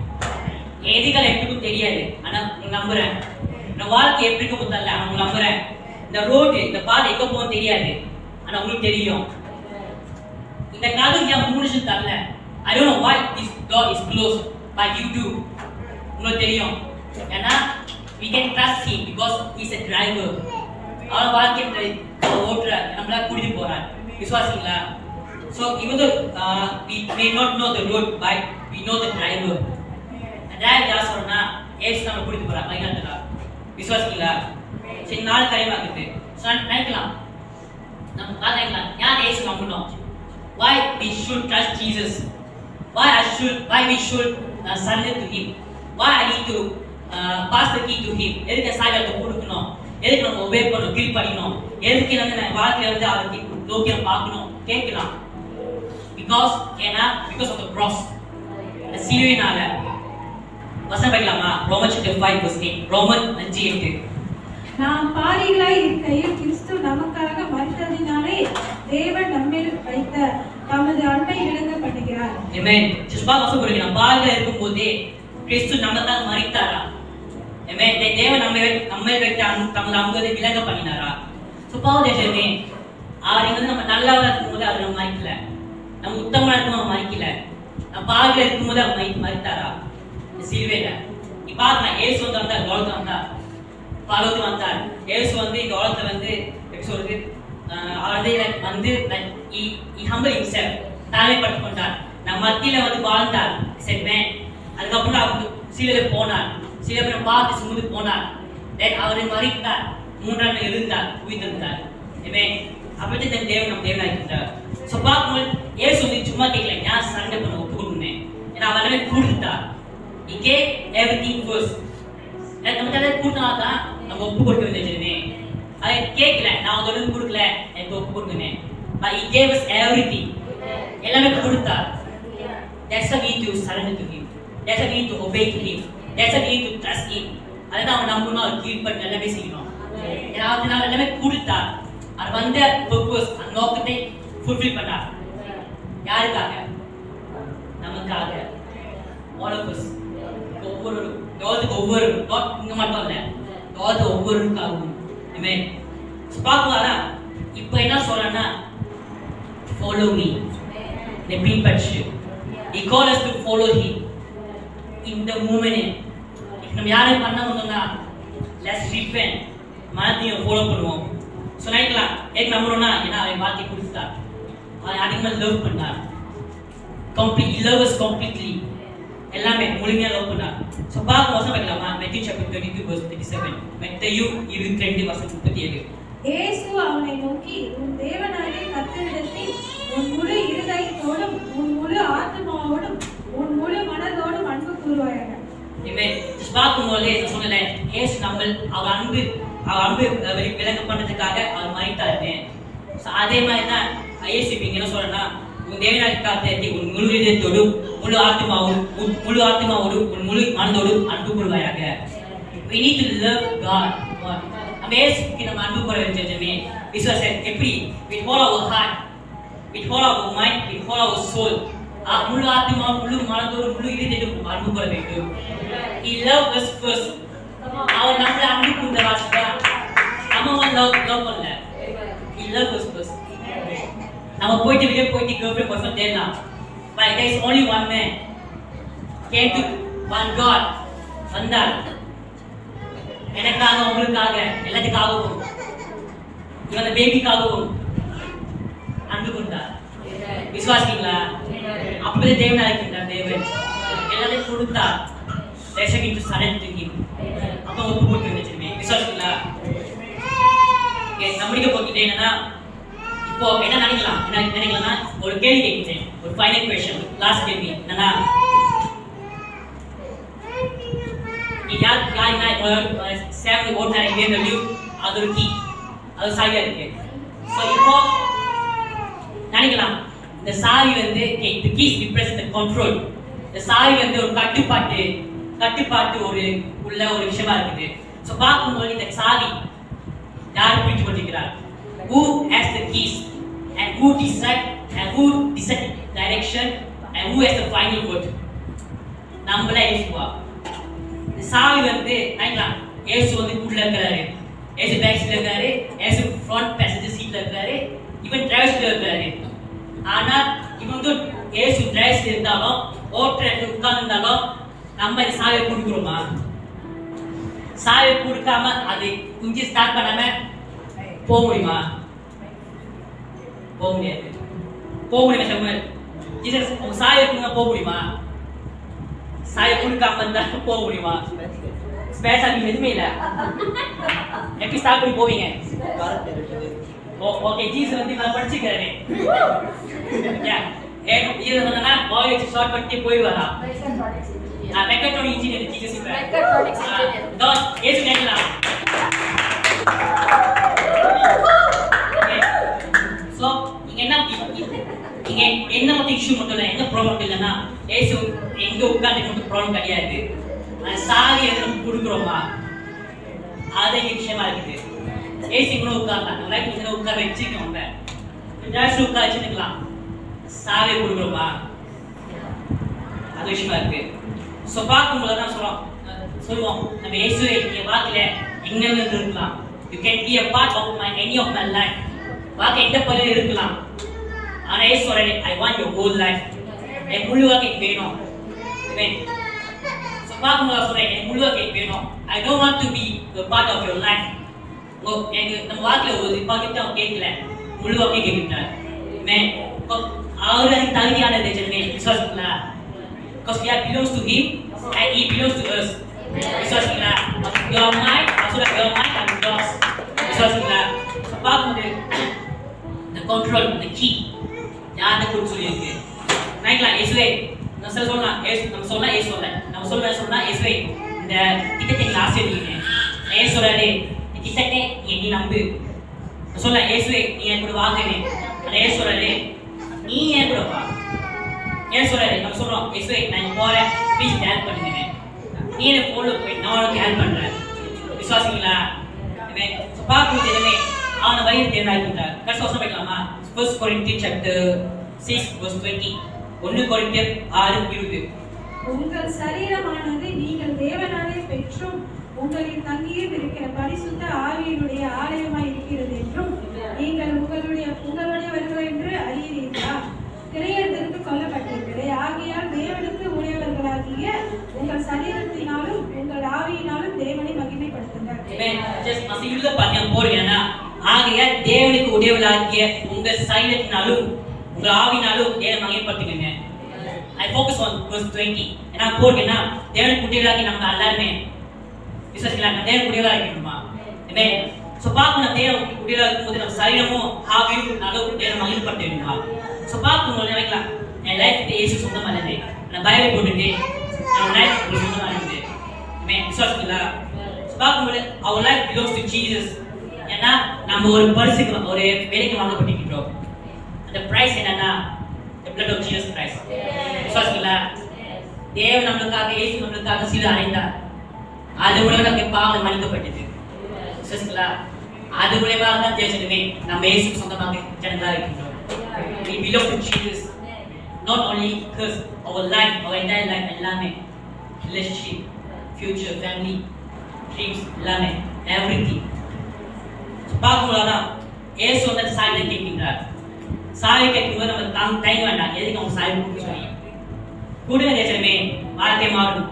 எதிர்காலம் எப்படிக்கும் தெரியாது, ஆனா நம்புறேன். நான் வாழ்க்கை எப்படி இருக்கும் தெரியல, ஆனா உங்களுக்கு நம்புறேன். இந்த ரோடு இந்த பாதை எங்க போகும் தெரியாது, ஆனா உங்களுக்கு தெரியும். இந்த கதவு ஏன் மூடிச்சு தெரியல, I don't know why this door is closed but you do. உங்களுக்கு தெரியும். ஏன்னா we can trust him because he's a driver. அவர் வாழ்க்கை ஓட்டுற நம்மள கூட்டிட்டு போறார். விசுவாசிங்களா? So even though we may not know the road but we know the driver. Driver யார் சொன்னா ஏசு நம்ம கூட்டிட்டு போறார் மைனாட்டா. விசுவாசிங்களா? சரி நாலு டைம் ஆகுது. நினைக்கலாம் நம்ம நினைக்கலாம் யார் ஏசு நம்பணும்? Why we should trust Jesus? Why we should surrender to him? Why I need to pass the key to him? எதுக்கு சாயத்தை கொடுக்கணும்? எதுக்கு நம்ம ஒபே பண்ணணும், கீழ்ப்படியணும்? எதுக்கு நம்ம வாழ்க்கையில வந்து அவருக்கு நோக்கி பார்க்கணும் கேட்கலாம்? because of the cross. அந்த சிலுவையினால. வசனம் படிக்கலாமா? Roman chapter 5 verse 8. ரோமன் 5:8. நாம் பாவிகளாய் இருக்கையில் கிறிஸ்து நமக்காக மரித்ததினாலே தேவன் நம்மேல் வைத்த தமது அன்பை விளங்க பண்ணுகிறார். ஆமென். சுபா வசனம் படிங்க. நாம் பாவிகளாய் இருக்கும்போது கிறிஸ்து நமக்காக மரித்தாரா? ஆமென். தேவன் நம்மேல் வைத்த தமது அன்பை விளங்க பண்ணினாரா? சுபா தேசமே அவர் நம்ம நல்லவரா இருக்கும்போது அவர் நம்ம மரிக்கல, நம்ம உத்தமனா இருக்கும்போது மரிக்கல, நம்ம பாவிகளாய் இருக்கும்போது அவர் மரித்தாரா? சிலுவையில நீ பாக்கலாம். ஏசு வந்து வந்தார், உலகத்துல வந்தார், பரலோகத்துக்கு வந்தார். ஏசு வந்து இந்த உலகத்துல வந்து எப்படி சொல்றது, வந்து he humble himself, தாழ்மைப்பட்டு கொண்டார், நம்ம மத்தியில வந்து வாழ்ந்தார். சரிமே. அதுக்கப்புறம் அவர் சிலுவையில போனார், சிலுவையில பார்த்து சுமந்து போனார். அவரை மரித்தார், மூன்றாம் நாள் எழுந்தார், உயிர்த்தெழுந்தார். ஆமென். அப்படி தான் தேவன் நம்ம தேவனாக இருக்கிறார். ஸோ பார்க்கும்போது ஏசு வந்து சும்மா கேட்கல, நான் சரண்டர் பண்ண ஒப்பு கொடுக்கணும், ஏன்னா அவர் எல்லாமே கொடுத்துட்டார். He gave everything first. நம்ம தலை கூட்டினாதான் நம்ம ஒப்பு கொடுக்க வேண்டியதுமே. அதை கேட்கல, நான் அதோட கொடுக்கல, எனக்கு ஒப்பு கொடுக்கணும். But he gave us everything. எல்லாமே கொடுத்தார். That's why we need to surrender to him. That's why we need to obey to him. That's why we need to trust him. அதுதான் அவன் நம்பணும், அவர் கீழ்ப்பட்டு எல்லாமே செய்யணும். ஏன்னா அவர் எல்லாமே கொடுத்தார். அவர் வந்த பர்பஸ், அந்த நோக்கத்தை ஃபுல்ஃபில் பண்ணார். யாருக்காக? நமக்காக. All of us. ஒவ்வொரு இங்க மட்டும் இல்ல, ஒவ்வொருக்காகவும். ஆமென். பாக்குவாரா? இப்போ என்ன சொல்றேன்னா follow me. The பின்பற்று. He called us to follow him in the moment. நம்ம யாரை பண்ண வந்தோம்னா let's repent. மாத்தியம் ஃபாலோ பண்ணுவோம். சொன்னாய்க்கலாம் ஏன் நம்புறோம்னா ஏன்னா அவன் வார்த்தை கொடுத்தார், அவன் அதிகமாக லவ் பண்ணார். He loves us completely. எல்லாமே முழுமையா லவ் பண்ணார். சோ பாக்க வசனம் படிக்கலாமா? மத்தேயு chapter 22 verse 37. மத்தேயு 22 வசனம் 37. இயேசு அவனை நோக்கி, உன் தேவனாகிய கர்த்தரிடத்தில் உன் முழு இருதயத்தோடும் உன் முழு ஆத்மாவோடும் உன் முழு மனதோடும் அன்பு கூறுவாயாக. ஆமென். பாக்கும்போதே நான் சொன்னேன், இயேசு அவர் அன்பு விளங்க பண்றதுக்காக அவர் மரித்தாரு. அதே மாதிரி தான் இயேசு இங்க என்ன சொல்றேன்னா, உன் தேவனாகிய கர்த்தரிடத்தில் உன் முழு இதயத்தோடும் முழு ஆத்மாவோடும் உன் முழு மனதோடும் அன்பு கூறுவாயாக. We need to love God. நம்ம இயேசுக்கு நம்ம அன்பு கூற வேண்டியதுமே. விசுவாசம் எப்படி? With all our heart, with all our mind, with all our soul. முழு ஆத்மா முழு மனதோடு முழு இதயத்தோடு அன்பு கூற வேண்டும். He loved us first. அவர் நம்மள அன்பு கூர்ந்த வாசிப்பா நம்ம லவ் பண்ணல. He loved us first. நம்ம போயிட்டு வெளியே போயிட்டு கேர்ள்ஃப்ரெண்ட் பர்சன் தேடலாம். But there is only one man. Came to one God. வந்தார். எனக்காக, உங்களுக்காக, எல்லாத்துக்காகவும், இவன் பேபிக்காகவும் அன்பு கொண்டார். விசுவாசிங்களா? அப்பவே தேவனா இருக்கின்றார். தேவன் எல்லாத்தையும் கொடுத்தார். Let's begin to surrender to him. அப்ப ஒப்பு கொடுக்க வேண்டியதுமே. விசுவாசிங்களா? நம்மளுக்கு போக்கிட்டே என்னன்னா இப்போ என்ன நினைக்கலாம்னா ஒரு கேள்வி கேட்கிறேன், ஒரு ஃபைனல் क्वेश्चन, லாஸ்ட் கேள்வி என்னன்னா, சேவ் ஓட்னா BMW அது ஒரு கீ, அது சாவியா இருக்கு. ஸோ இப்போ நினைக்கலாம் இந்த சாவி வந்து the keys represent the control. இந்த சாவி வந்து ஒரு கட்டுப்பாட்டு ஒரு உள்ள ஒரு விஷயமா இருக்குது. ஸோ பார்க்கும்போது இந்த சாவி யார் பிடிச்சு கொண்டிருக்கிறார்? Who has the keys and who decide direction and who has the final word? நம்மளே இயேசுவா. இந்த சாவி வந்து நினைக்கலாம் இயேசு வந்து உள்ள இருக்கிறாரு, இயேசு பேக் சீட்ல இருக்காரு, இயேசு ஃப்ரண்ட் பேசஞ்சர் சீட்ல இருக்காரு, இவன் டிரைவர் சீட்ல இருக்காரு. ஆனா இவன் வந்து இயேசு டிரைவர் சீட்ல இருந்தாலும் ஓட்டுற உட்கார்ந்து இருந்தாலும் நம்ம இந்த சாவியை கொடுக்குறோமா? சாவியை கொடுக்காம அது குஞ்சு ஸ்டார்ட் பண்ணாம போக முடியுமா? போக முடியாது. போக முடியுமா சாமுவேல்? ஜீசஸ் உங்க சாவியை கொடுங்க போக முடியுமா? சாவியை கொடுக்காம இருந்தா போக முடியுமா? ஸ்பேஸ் ஆகி எதுவுமே இல்லை. எப்படி ஸ்டார்ட் பண்ணி போவீங்க? ஓகே ஜீசஸ் வந்து நான் படிச்சுக்கிறேன். ஜீசஸ் வந்தா பாய் வச்சு ஷார்ட் பண்ணிட்டு போயிடுவாரா? மெக்காட்ரானிக் இன்ஜினியர் ஜீசஸ் இப்ப டான் ஏசு கேட்கலாம். சோ இங்க என்ன மட்டும் இஷ்யூ மட்டும் இல்லை, என்ன ப்ராப்ளம் இல்லைன்னா ஏசு எங்க உட்காந்து மட்டும் ப்ராப்ளம் கிடையாது. சாவி எது நம்ம கொடுக்குறோமா அது எங்க விஷயமா இருக்குது. ஏசி கூட உட்காரலாம், லைஃப் இதில் உட்கார வச்சுக்கோங்க, ஜாஸ்தி உட்கார வச்சுக்கலாம். சாவி கொடுக்குறோமா அது விஷயமா இருக்கு. ஸோ பார்க்கும்போது தான் சொல்லுவோம் நம்ம இயேசுவை என் வாழ்க்கையில எங்கெங்க இருக்கலாம். You can be a part of my any of my life. வாழ்க்கை எந்த பகுதியில் இருக்கலாம். ஆனால் இயேசு சொல்றாரு I want your whole life. என் முழு வாழ்க்கை வேணும். ஸோ பார்க்கும்போது சொல்றேன் என் முழு வாழ்க்கை வேணும். I don't want to be a part of your life. நம்ம வாழ்க்கையில் ஒரு பகுதி அவன் கேட்கல, முழு வாழ்க்கை கேட்கிறார். அவரு அதுக்கு தகுதியானது ஜனமே விசுவாசிங்களா? Because we are belongs to him and he belongs to us. விசுவாசிங்களா? Your mind, also your mind and yours. விசுவாசிங்களா? பார்க்கும்போது the control, the key யார்கிட்ட கொடுத்து சொல்லியிருக்கு? நினைக்கலாம் இயேசுவே நம்ம சொல்லலாம், நம்ம சொல்லலாம் இயேசு சொல்ல, நம்ம சொல்லலாம் இயேசுவே இந்த திட்டத்தை நீங்கள் ஆசீர்வதிங்க. இயேசு சொல்றாரு இந்த திட்டத்தை நீ நம்பு. சொல்ல இயேசுவே நீ என் கூட வாங்குறேன். ஆனால் இயேசு சொல்றாரு நீ ஏன் கூட வா. ஏன் சொல்றாரு? நம்ம சொல்றோம் இயேசுவே நான் போறேன், ப்ளீஸ் ஹெல்ப் பண்ணுங்க. நீ எனக்கு போல போய் நான் உனக்கு ஹெல்ப் பண்றேன். விசுவாசிங்களா? பார்க்கும்போது எல்லாமே அவனை வயிறு தேர்ந்தாக்கிட்டார். கடைசி வருஷம் படிக்கலாமா? 1 Corinthians chapter 6 verse 20. 1 Corinthians 6:20. உங்கள் சரீரமானது நீங்கள் தேவனாலே பெற்றும் உங்களில் தங்கியும் இருக்கிற பரிசுத்த ஆவியினுடைய ஆலயமாய் இருக்கிறது என்றும் நீங்கள் உங்களுடையவர்கள் என்று அறியீர்களா? கிரையத்திற்கு கொல்லப்பட்டீர்களே, ஆகையால் தேவனுக்கு உடையவர்களாகிய உங்கள் சரீரத்தினாலும் உங்கள் ஆவியினாலும் தேவனை மகிமைப்படுத்துங்கள். ஆகையால் தேவனுக்கு உடையவர்களாகிய உங்கள் சரீரத்தினாலும் உங்கள் ஆவியினாலும் தேவனை மகிமைப்படுத்துங்க. I focus on verse 20. ஏன்னா போடுங்கன்னா தேவனுக்கு உடையவர்களாகி நம்ம எல்லாருமே விசுவாசிக்கலாம். தேவனுக்கு உடையவர்களாக இருக்கணுமா? ஸோ பார்க்கணும் தேவனுக்கு உடையவர்களாக இருக்கும்போது நம்ம சரீரமும் ஆவியும் நாளும் தேவனை மகிமைப்படுத்தணுமா? ஸோ பார்க்கும்போது நினைக்கலாம் என் லைஃப் இயேசு சொந்தமானது, நான் பைபிள் போட்டுட்டு என் லைஃப் ஒரு சொந்தமானது. விசுவாசிங்களா? ஸோ பார்க்கும்போது அவர் லைஃப் பிலாங்ஸ் டு ஜீசஸ். ஏன்னா நம்ம ஒரு பரிசுக்கு ஒரு வேலைக்கு வாங்கப்பட்டிருக்கிறோம். அந்த பிரைஸ் என்னன்னா the blood of Jesus Christ. விசுவாசிங்களா? தேவன் நம்மளுக்காக இயேசு நம்மளுக்காக சிலுவை அறைந்தார். அது மூலமாக பாவம் மன்னிக்கப்பட்டது. விசுவாசிங்களா? அது மூலமாக தான் தேசமே நம்ம இயேசுக்கு சொந்தமாக ஜனங்களாக இருக்கின்றோம். We belong to Jesus. Not only because our life, our entire life, எல்லாமே relationship, future, family, dreams, எல்லாமே everything. பார்க்கும்போது ஏசு வந்து சாயை கேட்கின்றார். சாயை கேட்கும்போது நம்ம டைம் வேண்டாம், எதுக்கு அவங்க சாயை கொடுக்க சொல்லி கொடுங்க தேசமே வாழ்க்கை மாறும்.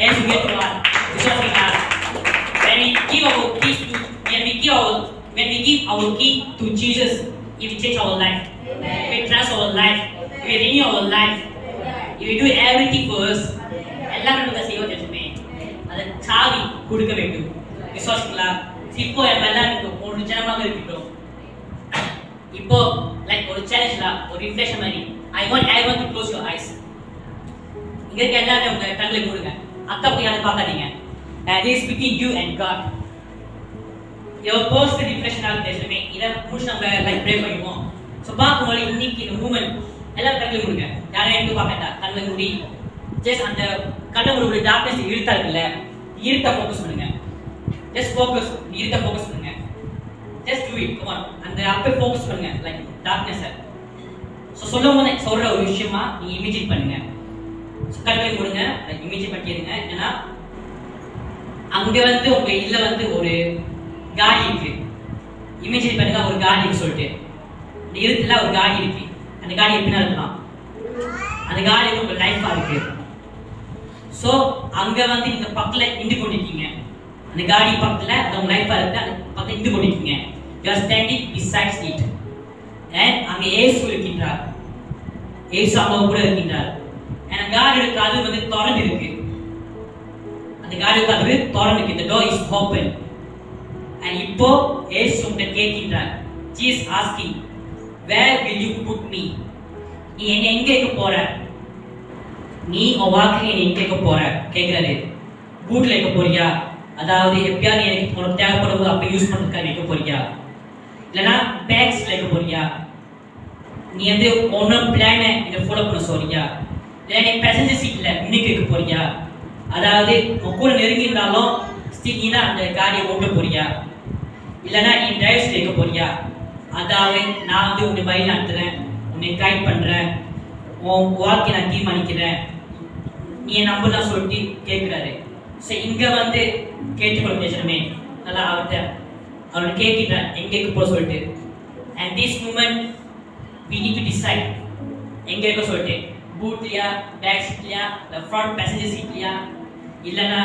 ஏசு கேட்கிறார். விசுவாசிங்களா? When we give our key to Jesus, He will change our life. He will transform our life. He will renew our life. He will do everything for us. எல்லாம் நம்ம செய்ய தேசமே அதை சாவி கொடுக்க வேண்டும். விசுவாசிங்களா? இப்போ நம்ம எல்லாரும் ஒரு ஜனமாக இருக்கிறோம். இப்போ லைக் ஒரு சேலஞ்ச்ல ஒரு ரிஃப்ளெக்ஷன் மாதிரி I want everyone to close your eyes. இங்க இருக்க எல்லாரும் உங்க கண்களை மூடுங்க. அக்கா போய் யாரை பார்க்காதீங்க. And this between you and God. Your personal reflection ஆக பேசுறமே இத புஷ் நம்ம லைக் ப்ரே பண்ணுவோம். சோ பாக்கும்போது இன்னைக்கு இந்த மூமெண்ட் எல்லாரும் கண்களை மூடுங்க. யாரை எடுத்து பார்க்கட்டா கண்களை மூடி ஜஸ்ட் அந்த கண்ணோட ஒரு டார்க்னஸ் இருட்டா இருக்குல்ல இருட்ட ஃபோக்கஸ் பண்ணுங்க. ஜஸ்ட் ஃபோக்கஸ் இருட்ட ஃபோக்கஸ் பண்ணுங்க. Just to it come on அந்த அப்பே ஃபோக்கஸ் பண்ணுங்க லைக் டார்க்னஸ். சோ சொல்லும்போது சொல்ற ஒரு விஷயமா நீங்க இமேஜின் பண்ணுங்க. கண்களை மூடுங்க லைக் இமேஜின் பண்ணிடுங்க. ஏன்னா அங்க வந்து உங்க இல்ல வந்து ஒரு காடி இருக்கு. இமேஜின் பண்ணுங்க ஒரு காடி இருக்கு சொல்லிட்டு இந்த இருட்டுல ஒரு காடி இருக்கு. அந்த காடி எப்படின்னா இருக்கலாம் அந்த காடி உங்க லைஃபா இருக்கு. சோ அங்க வந்து இந்த பக்கத்துல நின்று கொண்டிருக்கீங்க. அந்த காடி பக்கத்துல அது உங்க லைஃபா இருக்கு. அந்த பக்கத்துல நின்று கொண்டிருக்கீங்க. You are standing beside it. And அங்க இயேசு இருக்கின்றார். இயேசு அங்க கூட இருக்கின்றார். அந்த காடியோட கதவு வந்து திறந்து இருக்கு. அந்த காடியோட கதவு திறந்து இருக்கு. The door is open. And இப்போ இயேசு உங்களை கேட்கின்றார். He is asking, where will you put me? நீ என்ன எங்க வைக்க போற? நீ உன் வாழ்க்கையில என்ன எங்க வைக்க போற கேக்குறாரு. பூட்ல வைக்க போறியா? அதாவது எப்பயாவது எனக்கு உனக்கு தேவைப்படும் போது அப்ப யூஸ் பண்றதுக்காக வைக்க போறியா? இல்லனா பேக்ஸ்ல வைக்க போறியா? நீ வந்து ஒன்னு பிளான இத ஃபாலோ பண்ண சொல்றியா? இல்ல நீ பேசஞ்சர் சீட்ல இன்னைக்கு வைக்க போறியா? அதாவது உன் கூட நெருங்கி இருந்தாலும் ஸ்டில் நீ தான் அந்த காரியை ஓட்ட போறியா? இல்லனா நீ டிரைவ் சீட்ல வைக்க போறியா? அதாவது நான் வந்து உன்னை வழி நடத்துறேன், உன்னை கைட் பண்றேன், உன் வாழ்க்கையை நான் தீர்மானிக்கிறேன், நீ என் நம்பர்லாம் சொல்லிட்டு கேட்கிறாரு. ஸோ இங்க வந்து கேட்டுக்கொள்ள பேசுறமே நல்லா அவர்கிட்ட கேட்கின்றேன் எங்க இருக்க போக சொல்லிட்டு. And this moment we need to decide எங்க இருக்க சொல்லிட்டு பூட்லியா பேக் சீட்லியா இல்ல ஃப்ரண்ட் பேசஞ்சர் சீட்லியா இல்லனா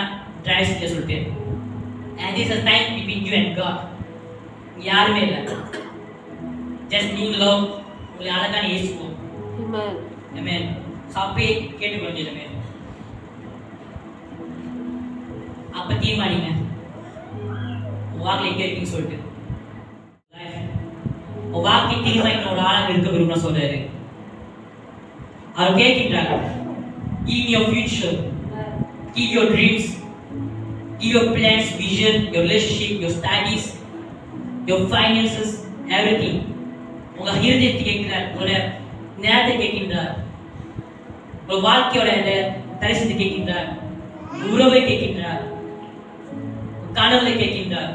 டிரைவர் சீட்ல சொல்லிட்டு. and this is time between you and God. யாருமே இல்லை, ஜஸ்ட் நீங்களோ உங்களை அழகான இயேசுவோ. ஆமென் ஆமென். சாப்பே கேட்டுக்கொள்ள பேசுறமே அப்ப தீர்மானிங்க வாக்கில் எங்க இருக்கீங்க சொல்லிட்டு. வாக்கை தீர்மானிக்கிற ஒரு ஆளாக இருக்க விரும்ப சொல்றாரு. அவர் கேட்கின்றார், give your future, give your dreams, give your plans, vision, your relationship, your studies, your finances, everything. உங்க ஹிருதயத்தை கேட்கிறார், உங்களோட நேரத்தை கேட்கின்றார், உங்க வாழ்க்கையோட தரிசனத்தை கேட்கின்றார், உறவை கேட்கின்றார், கனவுகளை கேட்கின்றார்,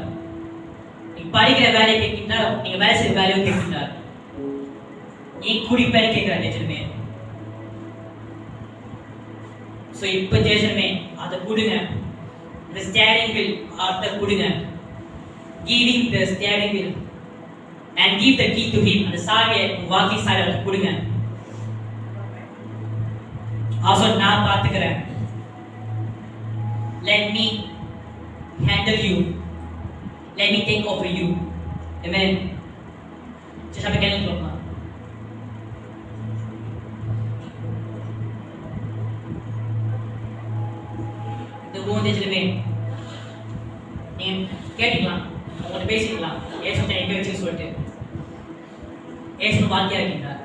நீங்க படிக்கிற வேலையை கேட்கின்றார், நீங்க வேலை செய்யற வேலையை கேட்கின்றார், நீ குடிப்பேன்னு கேட்கிறார் ஜெயசனமே. சோ இப்ப ஜெயசனமே அதை கொடுங்க, இந்த ஸ்டேரிங் வீல் அதை கொடுங்க, giving the steering wheel and give the key to him. அந்த சாவியை வாக்கி சாவியை அவருக்கு கொடுங்க. also நான் பாத்துக்கிறேன், let me handle you, let me take over you. amen. just sampai kalian lupa இந்த மூணு ஜெயமே நீங்க கேட்டுக்கலாம், உங்கள்கிட்ட பேசிக்கலாம். ஏசு எங்க வச்சு சொல்லிட்டு ஏசு வாழ்க்கையா இருக்கின்றார்.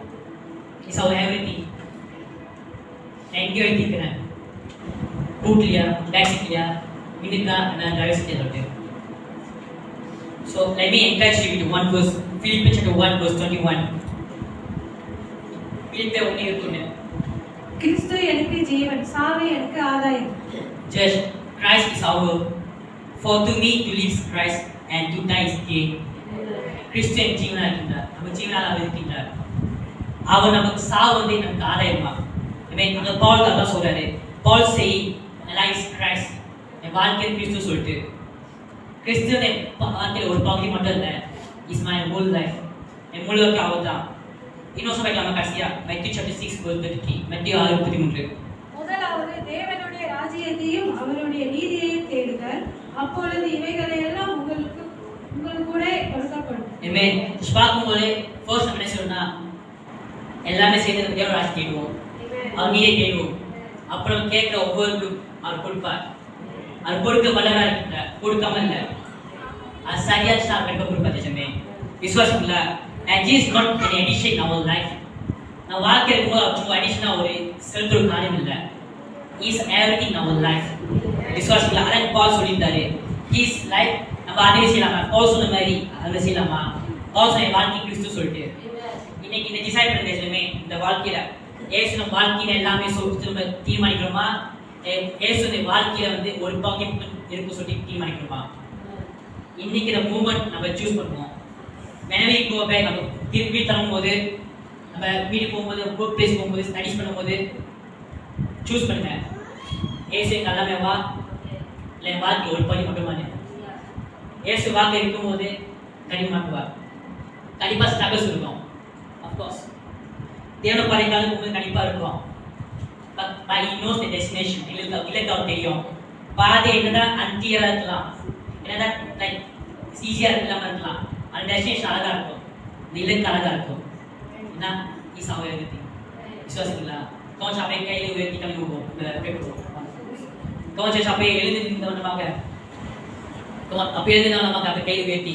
இஸ் அவர் எவ்ரிதிங். எங்க வைத்திருக்கிறேன் பூட்லியா பேக் சீட்லியா மினிக்கா நான் டிரைவர் சீட்ல சொல்லிட்டு. So let me encourage you with one verse, Philippians chapter 1 verse 21. Philippe 1:21. கிறிஸ்து எனக்கு ஜீவன், சாவு எனக்கு ஆதாயம். Just Christ is our, for to me to live is Christ and to die is gain. கிறிஸ்து ஜீவனா இருக்கின்றார், நம்ம ஜீவனாக அவர் இருக்கின்றார். அவர் நமக்கு சாவு வந்து நமக்கு ஆதாயமா. ஆமென். அந்த பவுல் தான் சொல்றாரு, Pavul say life is Christ, என் வாழ்க்கை கிறிஸ்து சொல்லிட்டு. கிறிஸ்துவின் வாழ்க்கையில் ஒரு பகுதி மட்டும் இல்லை, இஸ் மை ஹோல் லைஃப், என் முழு வாழ்க்கை அவர் தான். இன்னும் சொல்லிக்கலாமா கடைசியா மத்தேயு chapter 6 verse 33. மத்தேயு 6:33. முதலாவது தேவனுடைய ராஜ்யத்தையும் அவருடைய நீதியையும் தேடுங்கள், அப்பொழுது இவைகளை எல்லாம் உங்களுக்கு கூட கொடுக்கப்படும். ஆமென். பார்க்கும்போது ஃபர்ஸ்ட் நம்ம என்ன சொல்லணும்னா எல்லாமே சேர்ந்து தேவ ராஜ்யத்தை தேடுவோம், அவர் நீதியை தேடுவோம். அப்புறம் கேட்கிற ஒவ்வொருக்கும் அவர் கொடுப்பார். அவர் கொடுக்க வல்லவரா இருக்கின்றார், கொடுக்காம இல்லை. அது சரியா ஸ்டார்ட் பண்ண கொடுப்பார். ஜெயமே விசுவாசம் இல்லை, and Jesus is not an addition in our life. நம்ம வாழ்க்கை இருக்கும்போது சும்மா அடிஷனா ஒரு செலுத்துற காரியம் இல்லை. He is everything in our life. விசுவாசிக்கல அதான் பால் சொல்லியிருந்தாரு. He is life. நம்ம அதே செய்யலாமா? பால் சொன்ன மாதிரி அதை செய்யலாமா? பால் சொன்ன வாழ்க்கை கிறிஸ்து சொல்லிட்டு இன்னைக்கு இந்த டிசைட் பண்ணதுமே இந்த வாழ்க்கையில ஏசு நம்ம வாழ்க்கையில எல்லாமே நம்ம தீர்மானிக்கிறோமா? ஏசுடைய வாழ்க்கையில வந்து ஒரு பாக்கியம் இருக்கும் சொல்லி தீர்மானிக்கிறோமா? இன்னைக்கு இந்த மூமெண்ட் நம்ம சூஸ் பண்ணுவோம். whenever we go back நம்ம திருப்பி தரும்போது நம்ம வீட்டுக்கு போகும்போது ஒர்க் பிளேஸ் போகும்போது ஸ்டடிஸ் பண்ணும்போது சூஸ் பண்ணுங்க. ஏசு எல்லாமே வா இல்லை வாழ்க்கை ஒரு படி மட்டுமானே. ஏசு வாழ்க்கை இருக்கும்போது கடினமாக்குவா. கண்டிப்பாக ஸ்ட்ரகிள்ஸ் இருக்கும். அஃப்கோர்ஸ் தேவனை படைக்காலும் போகும்போது கண்டிப்பாக இருக்கும். But he knows the destination. இலக்கு தெரியும். பாதை என்னதான் அன்கிளியராக இருக்கலாம், என்னதான் லைக் ஈஸியாக இல்லாமல் இருக்கலாம். அந்த டெஸ்டினேஷன் அழகாக இருக்கும், இந்த இலக்கு அழகாக இருக்கும். என்ன இஸ் அவர் எவ்ரிதிங். விசுவாசிங்களா? Kau sampai kayak ini kita mengubah berikut. Kau sampai ini nama kau apa yang nama kau kayak ini